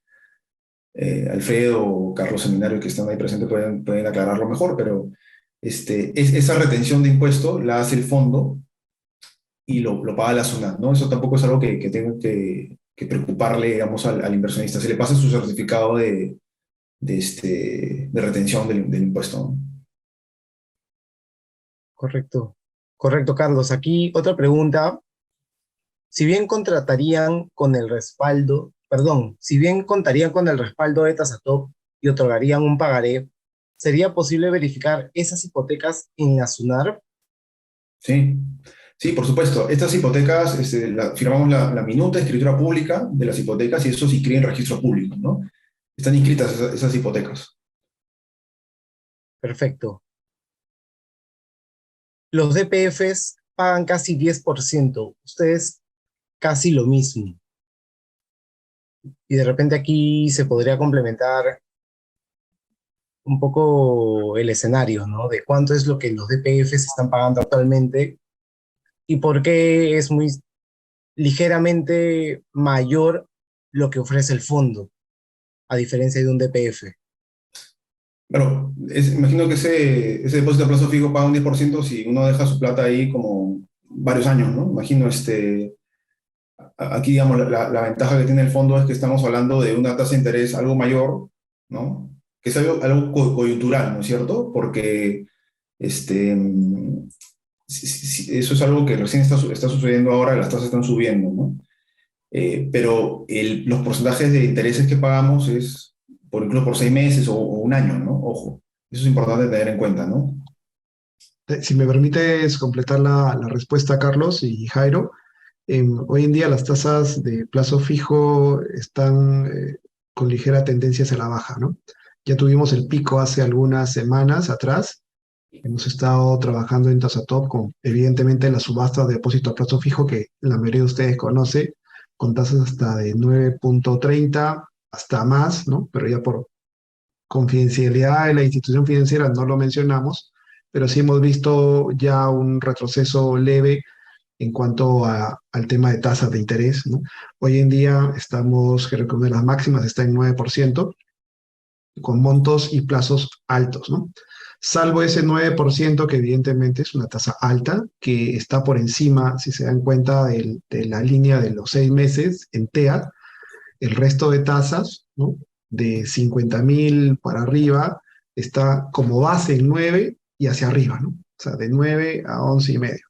Alfredo o Carlos Seminario, que están ahí presentes, pueden aclararlo mejor, pero esa retención de impuesto la hace el fondo y lo paga la SUNAT, ¿no? Eso tampoco es algo que tenga que preocuparle, digamos, al inversionista. Se le pasa su certificado de retención del impuesto, ¿no? Correcto. Correcto, Carlos. Aquí otra pregunta. Si bien contarían con el respaldo de Tasatop y otorgarían un pagaré, ¿sería posible verificar esas hipotecas en la SUNAR? Sí, sí, por supuesto. Estas hipotecas, firmamos la minuta, escritura pública de las hipotecas y eso se inscribe en registro público, ¿no? Están inscritas esas hipotecas. Perfecto. Los DPFs pagan casi 10%, ustedes casi lo mismo. Y de repente aquí se podría complementar un poco el escenario, ¿no? De cuánto es lo que los DPFs están pagando actualmente y por qué es muy ligeramente mayor lo que ofrece el fondo, a diferencia de un DPF. Bueno, imagino que ese depósito a plazo fijo paga un 10% si uno deja su plata ahí como varios años, ¿no? Imagino, aquí, digamos, la ventaja que tiene el fondo es que estamos hablando de una tasa de interés algo mayor, ¿no? Que es algo coyuntural, ¿no es cierto? Porque eso es algo que recién está sucediendo ahora, las tasas están subiendo, ¿no? Pero los porcentajes de intereses que pagamos es incluso por 6 meses o un año, ¿no? Ojo, eso es importante tener en cuenta, ¿no? Si me permites completar la respuesta, Carlos y Jairo, hoy en día las tasas de plazo fijo están con ligera tendencia hacia la baja, ¿no? Ya tuvimos el pico hace algunas semanas atrás. Hemos estado trabajando en Tasatop con, evidentemente, la subasta de depósito a plazo fijo que la mayoría de ustedes conoce, con tasas hasta de 9,30 hasta más, ¿no? Pero ya por confidencialidad de la institución financiera no lo mencionamos, pero sí hemos visto ya un retroceso leve en cuanto al tema de tasas de interés, ¿no? Hoy en día estamos, creo que una de las máximas está en 9%, con montos y plazos altos, ¿no? Salvo ese 9% que evidentemente es una tasa alta, que está por encima, si se dan cuenta, de la línea de los 6 meses en TEA. El resto de tasas, ¿no? De 50.000 para arriba, está como base en 9 y hacia arriba, ¿no? O sea, de 9 a 11 y medio.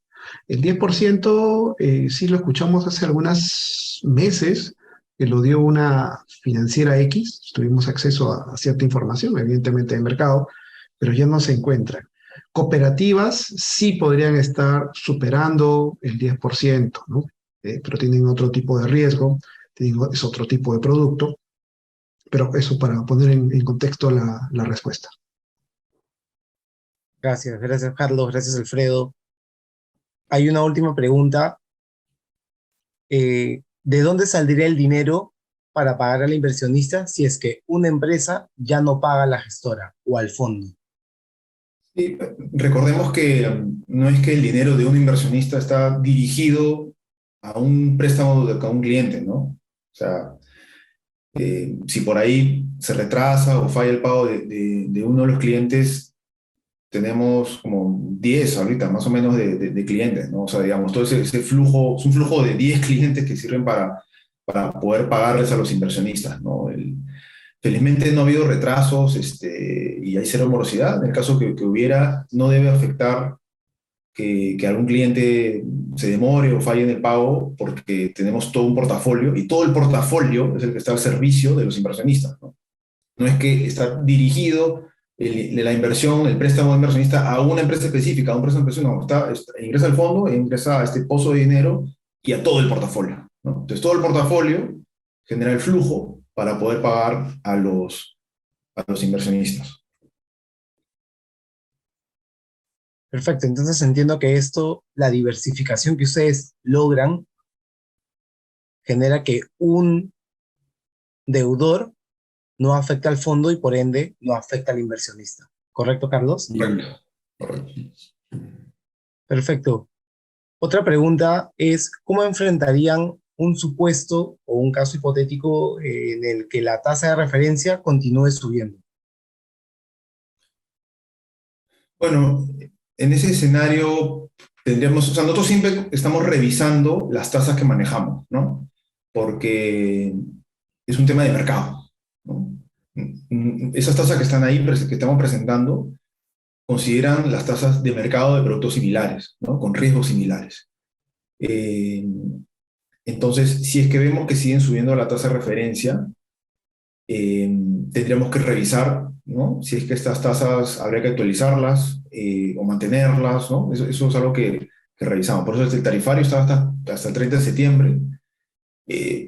El 10% sí lo escuchamos hace algunos meses, que lo dio una financiera X, tuvimos acceso a cierta información, evidentemente del mercado, pero ya no se encuentran. Cooperativas sí podrían estar superando el 10%, ¿no? Pero tienen otro tipo de riesgo, es otro tipo de producto, pero eso para poner en contexto la respuesta. Gracias, gracias Carlos, gracias Alfredo. Hay una última pregunta. ¿De dónde saldría el dinero para pagar al inversionista si es que una empresa ya no paga a la gestora o al fondo? Y recordemos que no es que el dinero de un inversionista está dirigido a un préstamo a un cliente, ¿no? O sea, si por ahí se retrasa o falla el pago de uno de los clientes, tenemos como 10 ahorita, más o menos, de clientes, ¿no? O sea, digamos, todo ese flujo, es un flujo de 10 clientes que sirven para poder pagarles a los inversionistas, ¿no? Felizmente no ha habido retrasos y hay cero morosidad. En el caso que hubiera, no debe afectar que algún cliente se demore o falle en el pago porque tenemos todo un portafolio y todo el portafolio es el que está al servicio de los inversionistas, ¿no? No es que está dirigido la inversión, el préstamo de inversionista a una empresa específica, a un préstamo específico, no, ingresa al fondo, ingresa a este pozo de dinero y a todo el portafolio, ¿no? Entonces todo el portafolio genera el flujo para poder pagar a los inversionistas. Perfecto, entonces entiendo que esto, la diversificación que ustedes logran, genera que un deudor no afecta al fondo y por ende no afecta al inversionista. ¿Correcto, Carlos? Correcto. Correcto. Perfecto. Otra pregunta es, ¿cómo enfrentarían un supuesto o un caso hipotético en el que la tasa de referencia continúe subiendo? Bueno, en ese escenario tendríamos, o sea, nosotros siempre estamos revisando las tasas que manejamos, ¿no? Porque es un tema de mercado, ¿no? Esas tasas que están ahí, que estamos presentando, consideran las tasas de mercado de productos similares, ¿no? Con riesgos similares. Eh, entonces, si es que vemos que siguen subiendo la tasa de referencia, eh, tendríamos que revisar, ¿no? Si es que estas tasas habría que actualizarlas o mantenerlas, ¿no? Eso es algo que revisamos. Por eso el tarifario está hasta el 30 de septiembre,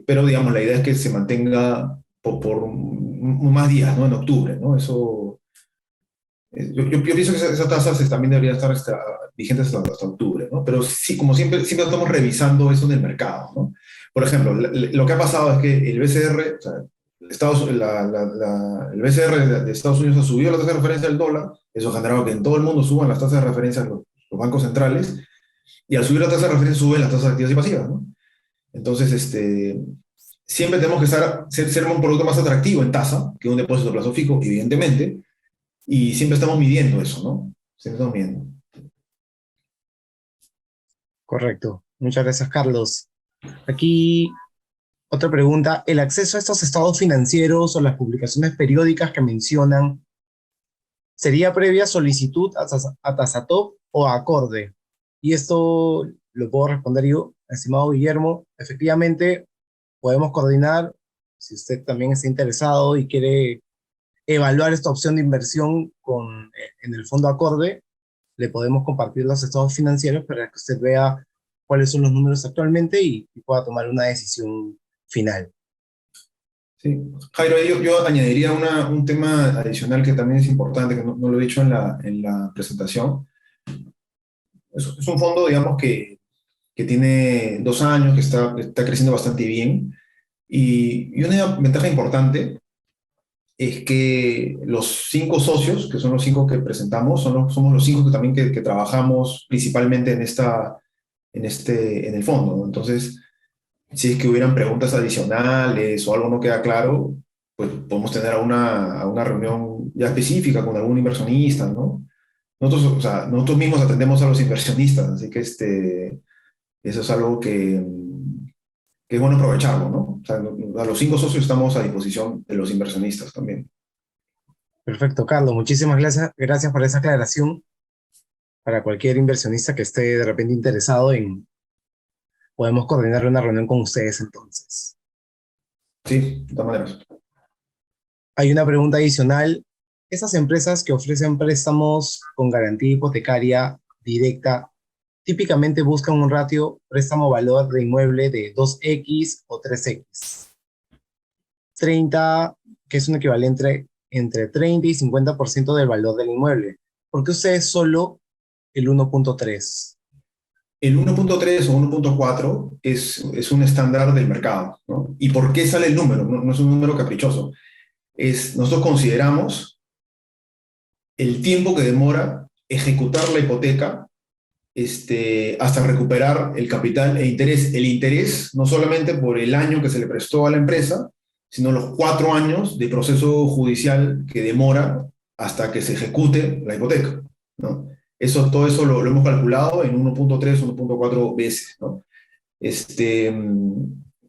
pero digamos, la idea es que se mantenga por más días, ¿no? En octubre, ¿no? Eso, yo pienso que esas tasas también deberían estar vigentes hasta octubre, ¿no? Pero sí, como siempre estamos revisando eso en el mercado, ¿no? Por ejemplo, lo que ha pasado es que el BCR, o sea, el BCR de Estados Unidos ha subido la tasa de referencia del dólar, eso ha generado que en todo el mundo suban las tasas de referencia de los bancos centrales, y al subir la tasa de referencia suben las tasas activas y pasivas, ¿no? Entonces, siempre tenemos que ser un producto más atractivo en tasa que un depósito a plazo fijo, evidentemente, y siempre estamos midiendo eso, ¿no? Siempre estamos midiendo. Correcto. Muchas gracias, Carlos. Aquí otra pregunta. ¿El acceso a estos estados financieros o las publicaciones periódicas que mencionan sería previa solicitud a Tasatop o a Acorde? Y esto lo puedo responder yo, estimado Guillermo. Efectivamente, podemos coordinar, si usted también está interesado y quiere evaluar esta opción de inversión en el fondo Acorde, le podemos compartir los estados financieros para que usted vea cuáles son los números actualmente y pueda tomar una decisión final. Sí. Jairo, yo añadiría un tema adicional que también es importante, que no lo he dicho en la presentación. Es un fondo, digamos, que tiene 2 años, que está creciendo bastante bien. Y una ventaja importante es que los 5 socios, que son los 5 que presentamos, somos los 5 que también que trabajamos principalmente en el fondo, ¿no? Entonces, si es que hubieran preguntas adicionales o algo no queda claro, pues podemos tener a una reunión ya específica con algún inversionista, ¿no? Nosotros, o sea, nosotros mismos atendemos a los inversionistas, así que eso es algo que es bueno aprovecharlo, ¿no? O sea, a los 5 socios estamos a disposición de los inversionistas también. Perfecto, Carlos. Muchísimas gracias por esa aclaración. Para cualquier inversionista que esté de repente interesado en, podemos coordinar una reunión con ustedes entonces. Sí, de todas maneras. Hay una pregunta adicional. Esas empresas que ofrecen préstamos con garantía hipotecaria directa típicamente buscan un ratio préstamo-valor de inmueble de 2x o 3x. 30, que es un equivalente entre 30 y 50% del valor del inmueble. ¿Por qué ustedes solo el 1.3? El 1.3 o 1.4 es un estándar del mercado, ¿no? ¿Y por qué sale el número? No es un número caprichoso. Nosotros consideramos el tiempo que demora ejecutar la hipoteca hasta recuperar el capital e interés. El interés no solamente por el año que se le prestó a la empresa, sino los 4 años de proceso judicial que demora hasta que se ejecute la hipoteca, ¿no? Todo eso lo hemos calculado en 1.3, 1.4 veces, ¿no?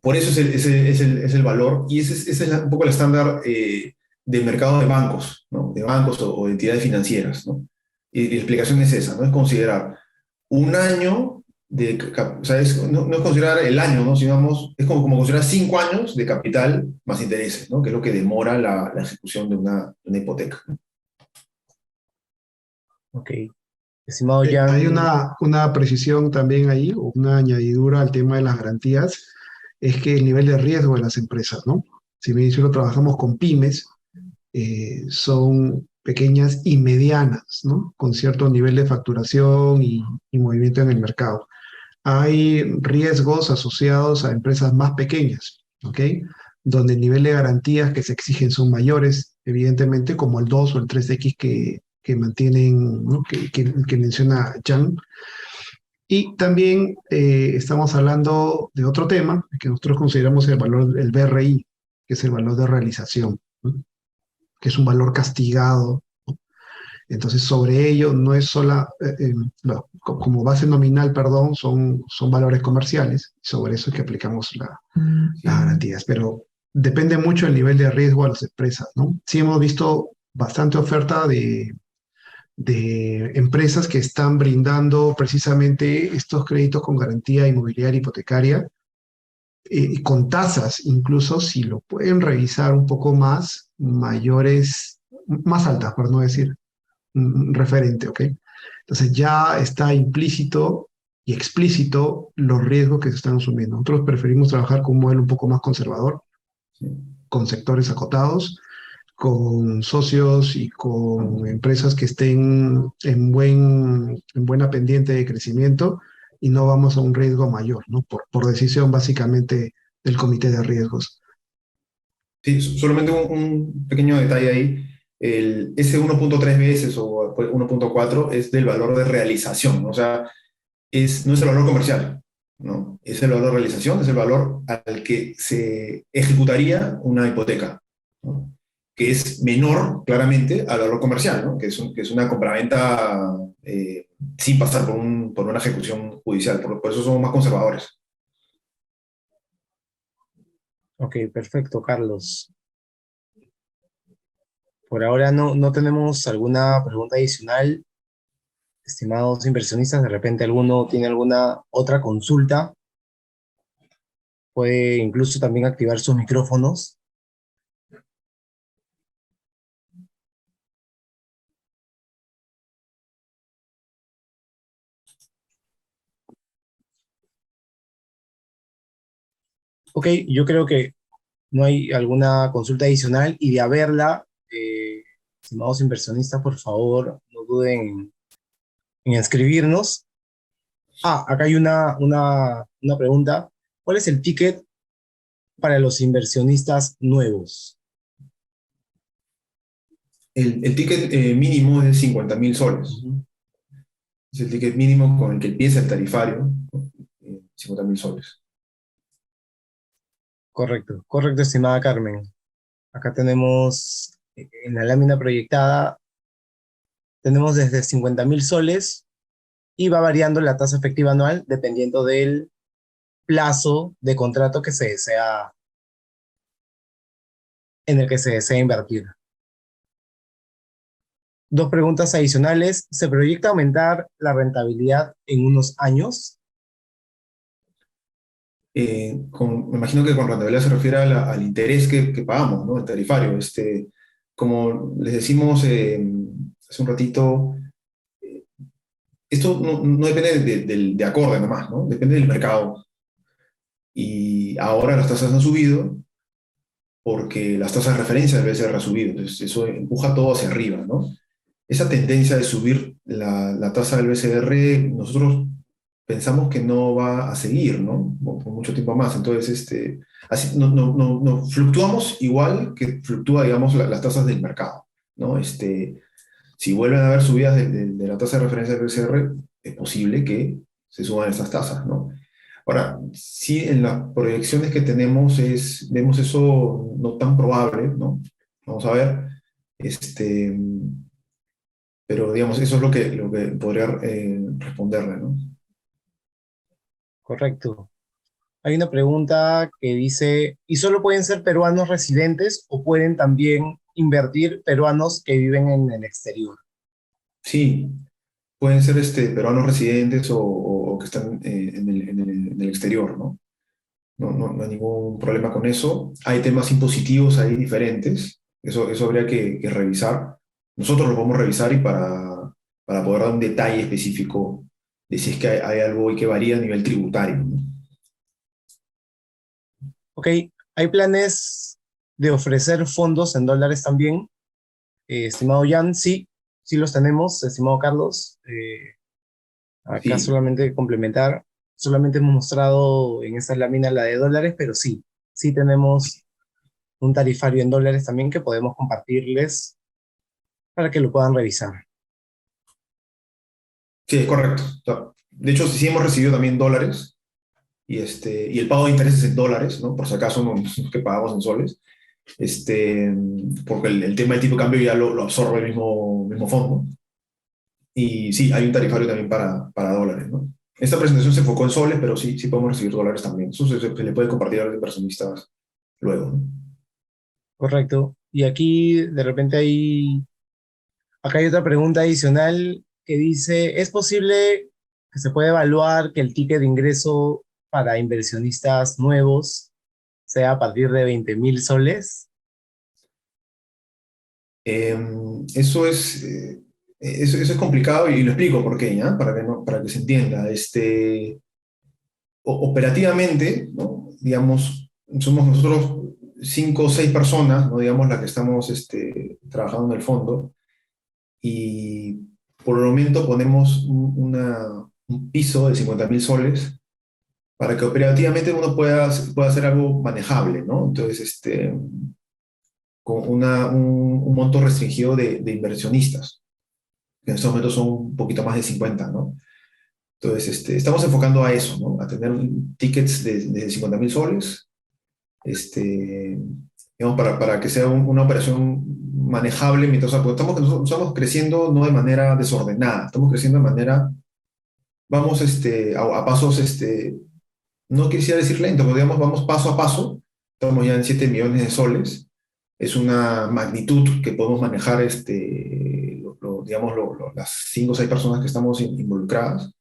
Por eso es el valor y ese es un poco el estándar del mercado de bancos, ¿no? De bancos o de entidades financieras, ¿no? Y la explicación es esa, ¿no? Es considerar un año o sea, no es considerar el año, ¿no? Sino es como considerar 5 años de capital más intereses, ¿no? Que es lo que demora la ejecución de una hipoteca, ¿no? Ok. Estimado Hay Jan, una precisión también ahí, o una añadidura al tema de las garantías, es que el nivel de riesgo de las empresas, ¿no? Si bien solo trabajamos con pymes, son pequeñas y medianas, ¿no? Con cierto nivel de facturación y movimiento en el mercado. Hay riesgos asociados a empresas más pequeñas, ¿ok? Donde el nivel de garantías que se exigen son mayores, evidentemente, como el 2 o el 3X que mantienen, ¿no? que menciona Jan. Y también estamos hablando de otro tema que nosotros consideramos el valor, el BRI, que es el valor de realización, ¿no? Que es un valor castigado. Entonces, sobre ello no es sola, no, como base nominal, perdón, son valores comerciales. Sobre eso es que aplicamos las garantías. Pero depende mucho del nivel de riesgo a las empresas, ¿no? Sí hemos visto bastante oferta de empresas que están brindando precisamente estos créditos con garantía inmobiliaria hipotecaria y con tasas, incluso si lo pueden revisar un poco más, mayores, más altas, por no decir referente, ¿ok? Entonces ya está implícito y explícito los riesgos que se están asumiendo. Nosotros preferimos trabajar con un modelo un poco más conservador, Sí. con sectores acotados, con socios y con empresas que estén en buena pendiente de crecimiento y no vamos a un riesgo mayor, ¿no? Por decisión básicamente del comité de riesgos. Sí, solamente un pequeño detalle ahí. Ese 1.3 veces o 1.4 es del valor de realización, ¿no? O sea, no es el valor comercial, ¿no? Es el valor de realización, es el valor al que se ejecutaría una hipoteca, ¿no? Que es menor, claramente, al valor comercial, ¿no? Que es una compraventa sin pasar por una ejecución judicial. Por eso somos más conservadores. ok, perfecto, Carlos. Por ahora no tenemos alguna pregunta adicional. Estimados inversionistas, de repente alguno tiene alguna otra consulta, puede incluso también activar sus micrófonos. Ok, yo creo que no hay alguna consulta adicional y de haberla, estimados inversionistas, por favor, no duden en escribirnos. Acá hay una pregunta. ¿Cuál es el ticket para los inversionistas nuevos? El ticket mínimo es de 50.000 soles. Ujú. Es el ticket mínimo con el que empieza el tarifario, 50.000 soles. Correcto, correcto, estimada Carmen. Acá tenemos en la lámina proyectada, tenemos desde 50.000 soles y va variando la tasa efectiva anual dependiendo del plazo de contrato que se desea, en el que se desea invertir. Dos preguntas adicionales. ¿Se proyecta aumentar la rentabilidad en unos años? Me imagino que con rentabilidad se refiere al interés que pagamos, ¿no? El tarifario. Como les decimos hace un ratito, esto no depende de acorde nomás, ¿no? Depende del mercado. Y ahora las tasas han subido porque las tasas de referencia del BCR han subido. Entonces eso empuja todo hacia arriba, ¿no? Esa tendencia de subir la tasa del BCR, nosotros pensamos que no va a seguir, ¿no? Por mucho tiempo más. Entonces, así, no fluctuamos igual que fluctúa, digamos, las tasas del mercado, ¿no? Si vuelven a haber subidas de la tasa de referencia del BCR, es posible que se suban esas tasas, ¿no? Ahora, sí, en las proyecciones que tenemos vemos eso no tan probable, ¿no? Vamos a ver, pero digamos, eso es lo que podría responderle, ¿no? Correcto. Hay una pregunta que dice, ¿y solo pueden ser peruanos residentes o pueden también invertir peruanos que viven en el exterior? Sí, pueden ser peruanos residentes o que están en el exterior, ¿no? No hay ningún problema con eso. Hay temas impositivos ahí diferentes, eso habría que revisar. Nosotros lo podemos revisar y para poder dar un detalle específico de si es que hay algo y que varía a nivel tributario, ¿no? Ok, ¿hay planes de ofrecer fondos en dólares también? Estimado Jan, sí, sí los tenemos, estimado Carlos. Acá Sí, solamente complementar, solamente hemos mostrado en esta lámina la de dólares, pero sí, sí tenemos un tarifario en dólares también que podemos compartirles para que lo puedan revisar. sí, es correcto. O sea, de hecho, sí hemos recibido también dólares y el pago de intereses en dólares, ¿no? Por si acaso no es que pagamos en soles, porque el tema del tipo de cambio ya lo absorbe el mismo fondo. Y sí, hay un tarifario también para dólares, ¿no? Esta presentación se enfocó en soles, pero sí podemos recibir dólares también. Eso se le puede compartir a los inversionistas luego, ¿no? Correcto. Y aquí de repente acá hay otra pregunta adicional que dice, ¿es posible que se pueda evaluar que el ticket de ingreso para inversionistas nuevos sea a partir de 20.000 soles? Eh, eso es complicado y lo explico por qué, ¿ya? Para que se entienda. Operativamente, ¿no? Digamos, somos nosotros 5 o 6 personas, ¿no? Digamos, las que estamos trabajando en el fondo y por el momento ponemos un piso de 50.000 soles para que operativamente uno pueda hacer algo manejable, ¿no? Entonces, con un monto restringido de inversionistas, que en estos momentos son un poquito más de 50, ¿no? Entonces, estamos enfocando a eso, ¿no? A tener tickets de 50.000 soles, digamos, para que sea una operación manejable, mientras, o sea, porque nosotros estamos creciendo no de manera desordenada, estamos creciendo de manera, vamos a pasos, no quisiera decir lento, pero digamos, vamos paso a paso, estamos ya en 7 millones de soles, es una magnitud que podemos manejar, digamos, las 5 o 6 personas que estamos involucradas.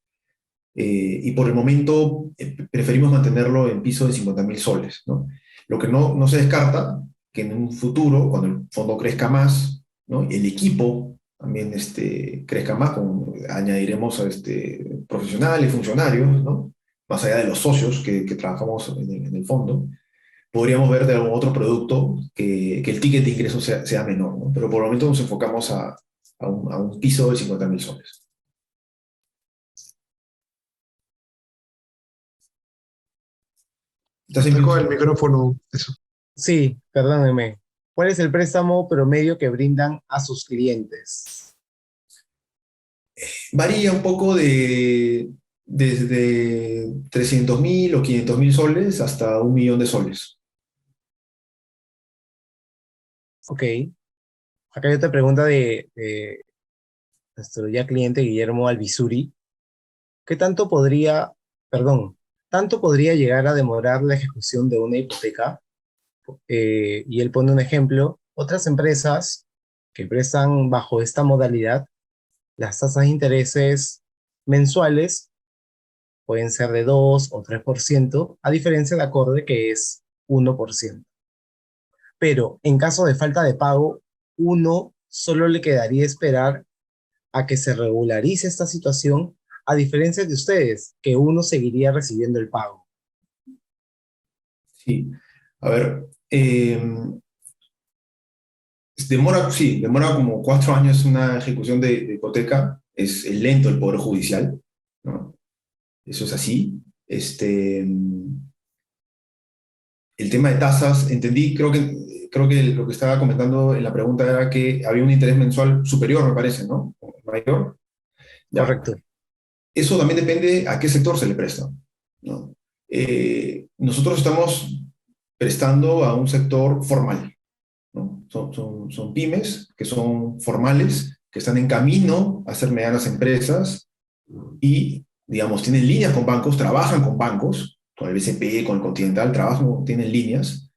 Y por el momento preferimos mantenerlo en piso de 50.000 soles, ¿no? Lo que no se descarta que en un futuro, cuando el fondo crezca más, ¿no? El equipo también crezca más, añadiremos profesionales, funcionarios, ¿no? Más allá de los socios que trabajamos en el fondo, podríamos ver de algún otro producto que el ticket de ingreso sea menor, ¿no? Pero por el momento nos enfocamos a un piso de 50.000 soles. ¿Estás en Saco mute? el micrófono, eso. Sí, perdóneme. ¿Cuál es el préstamo promedio que brindan a sus clientes? Varía un poco desde 300.000 o 500.000 soles hasta 1 millón de soles. Ok. Acá hay otra pregunta de nuestro ya cliente Guillermo Albizuri. ¿Qué tanto podría, perdón, tanto podría llegar a demorar la ejecución de una hipoteca? Y él pone un ejemplo. Otras empresas que prestan bajo esta modalidad, las tasas de intereses mensuales pueden ser de 2 o 3%, a diferencia del acorde que es 1%. Pero en caso de falta de pago, uno solo le quedaría esperar a que se regularice esta situación, a diferencia de ustedes, que uno seguiría recibiendo el pago. Sí. A ver, sí, demora como 4 años una ejecución de hipoteca. Es lento el Poder Judicial, ¿no? Eso es así. El tema de tasas, entendí, creo que lo que estaba comentando en la pregunta era que había un interés mensual superior, me parece, ¿no? Mayor. Ya. Correcto. Eso también depende a qué sector se le presta, ¿no? Nosotros estamos prestando a un sector formal, ¿no? Son pymes que son formales, que están en camino a ser medianas empresas y, digamos, tienen líneas con bancos, trabajan con bancos, con el BCP, con el Continental, trabajan, tienen líneas,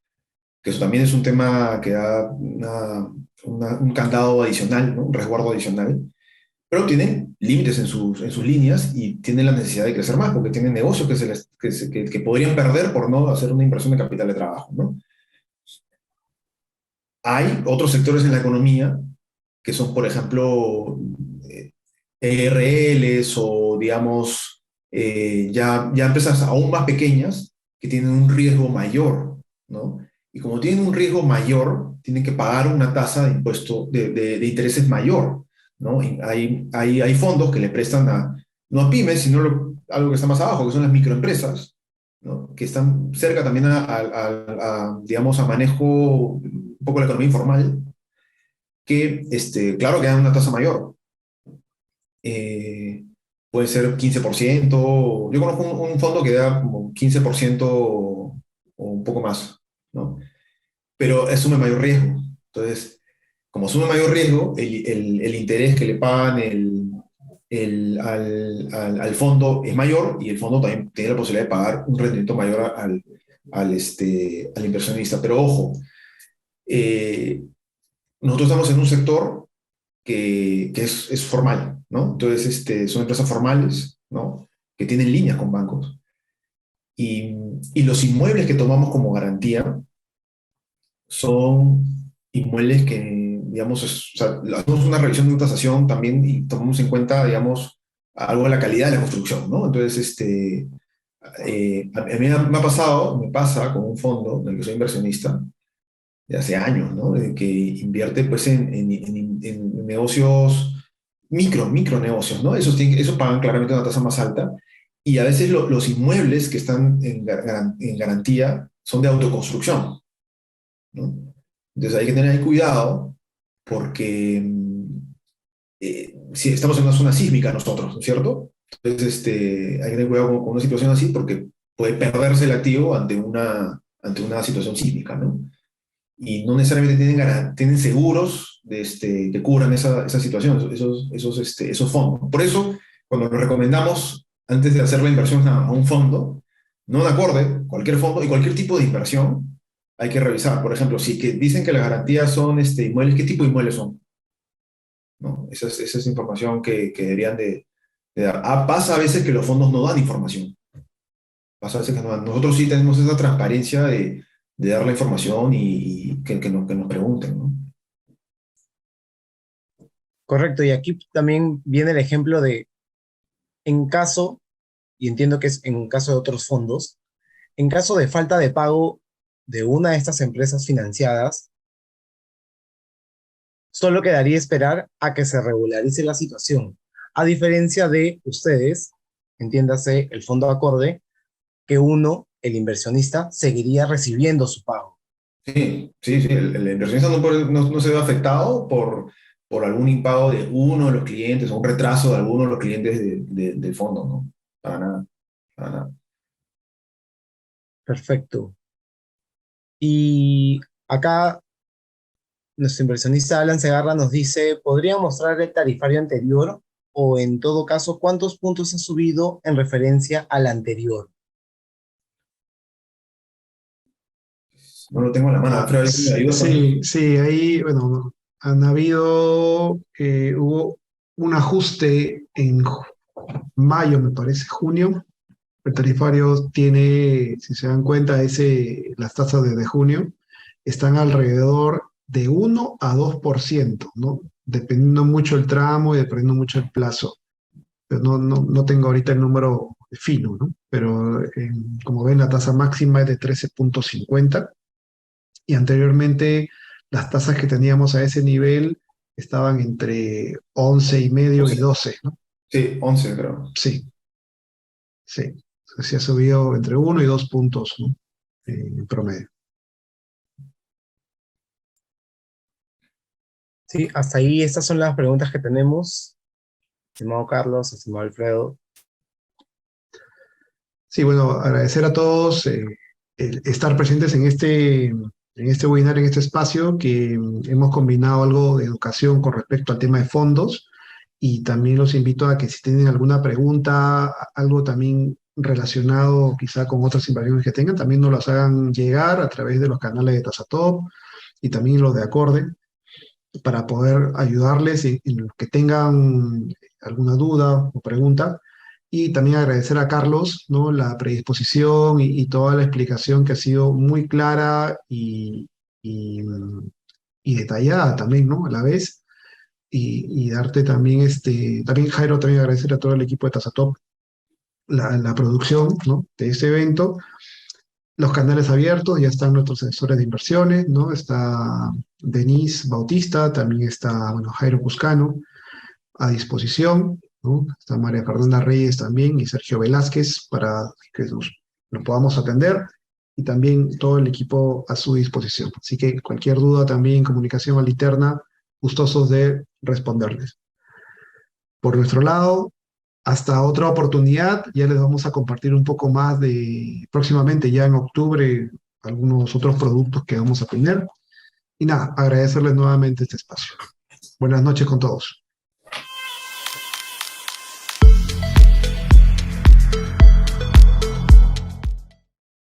que eso también es un tema que da un candado adicional, ¿no? Un resguardo adicional, pero tienen límites en sus líneas y tienen la necesidad de crecer más, porque tienen negocios que podrían perder por no hacer una inversión de capital de trabajo, ¿no? Hay otros sectores en la economía que son, por ejemplo, ERLs o, digamos, ya empresas aún más pequeñas que tienen un riesgo mayor, ¿no? Y como tienen un riesgo mayor, tienen que pagar una tasa de impuesto de intereses mayor, ¿no? Y hay fondos que le prestan no a pymes, sino algo que está más abajo, que son las microempresas, ¿no? Que están cerca también digamos, a manejo un poco la economía informal, que, claro, que dan una tasa mayor. Eh, Puede ser 15%. Yo conozco un fondo que da como 15% o un poco más, ¿no? Pero asume mayor riesgo. Entonces, como asume mayor riesgo, el interés que le pagan al fondo es mayor y el fondo también tiene la posibilidad de pagar un rendimiento mayor al inversionista. Pero ojo, eh, nosotros estamos en un sector que es formal, ¿no? Entonces, son empresas formales, ¿no? Que tienen líneas con bancos. Y, y los inmuebles que tomamos como garantía son inmuebles que, digamos, o sea, hacemos una revisión de tasación también y tomamos en cuenta, digamos, algo de la calidad de la construcción, ¿no? Entonces, a mí me pasa con un fondo en el que soy inversionista de hace años, ¿no? De que invierte pues en negocios, micro negocios, ¿no? Esos pagan claramente una tasa más alta y a veces los inmuebles que están en garantía son de autoconstrucción, ¿no? Entonces hay que tener ahí cuidado porque si estamos en una zona sísmica nosotros, ¿no es cierto? Entonces hay que tener cuidado con una situación así porque puede perderse el activo ante una situación sísmica, ¿no? Y no necesariamente tienen seguros que cubran esa situación, esos fondos. Por eso, cuando lo recomendamos antes de hacer la inversión a un fondo, no de acorde, cualquier fondo y cualquier tipo de inversión, hay que revisar. Por ejemplo, si que dicen que las garantías son inmuebles, ¿qué tipo de inmuebles son? ¿No? Esa es información que deberían de dar. Pasa a veces que los fondos no dan información. Pasa a veces que no dan. Nosotros sí tenemos esa transparencia de dar la información y que nos pregunten, ¿no? Correcto. Y aquí también viene el ejemplo de, en caso, y entiendo que es en caso de otros fondos, en caso de falta de pago, de una de estas empresas financiadas, solo quedaría esperar a que se regularice la situación. A diferencia de ustedes, entiéndase el fondo acorde, que uno, el inversionista, seguiría recibiendo su pago. Sí, sí, sí, el inversionista no se ve afectado por algún impago de uno de los clientes o un retraso de alguno de los clientes del fondo, ¿no? Para nada, para nada. Perfecto. Y acá nuestro inversionista Alan Segarra nos dice, ¿podría mostrar el tarifario anterior o en todo caso cuántos puntos ha subido en referencia al anterior? No lo tengo en la mano. Alfredo, ¿alguien me ayuda con eso? Sí, sí, ahí, bueno, hubo un ajuste en mayo, me parece, junio. El tarifario tiene, si se dan cuenta, las tasas de junio están alrededor de 1 a 2%, ¿no? Dependiendo mucho el tramo y dependiendo mucho el plazo. Pero no tengo ahorita el número fino, ¿no? Pero como ven, la tasa máxima es de 13,50 y anteriormente las tasas que teníamos a ese nivel estaban entre 11,5 y 12, ¿no? Sí, 11 creo. Sí, sí. Se ha subido entre 1 y 2 puntos, ¿no? En promedio. Sí, hasta ahí estas son las preguntas que tenemos. Estimado Carlos, estimado Alfredo. Sí, bueno, agradecer a todos el estar presentes en este webinar, en este espacio, que hemos combinado algo de educación con respecto al tema de fondos, y también los invito a que si tienen alguna pregunta, algo también relacionado quizá con otras inversiones que tengan, también nos las hagan llegar a través de los canales de Tasatop y también los de Acorde, para poder ayudarles en lo que tengan alguna duda o pregunta. Y también agradecer a Carlos, ¿no? La predisposición y toda la explicación que ha sido muy clara y, y detallada también, ¿no? A la vez. Y darte también, también Jairo, también agradecer a todo el equipo de Tasatop la producción, ¿no? De este evento. Los canales abiertos, ya están nuestros asesores de inversiones, ¿no? Está Denise Bautista, también está, bueno, Jairo Cuscano a disposición, ¿no? Está María Fernanda Reyes también y Sergio Velázquez para que nos podamos atender, y también todo el equipo a su disposición. Así que cualquier duda también, comunicación alterna, gustosos de responderles. Por nuestro lado, hasta otra oportunidad, ya les vamos a compartir un poco más próximamente, ya en octubre, algunos otros productos que vamos a tener. Y nada, agradecerles nuevamente este espacio. Buenas noches con todos.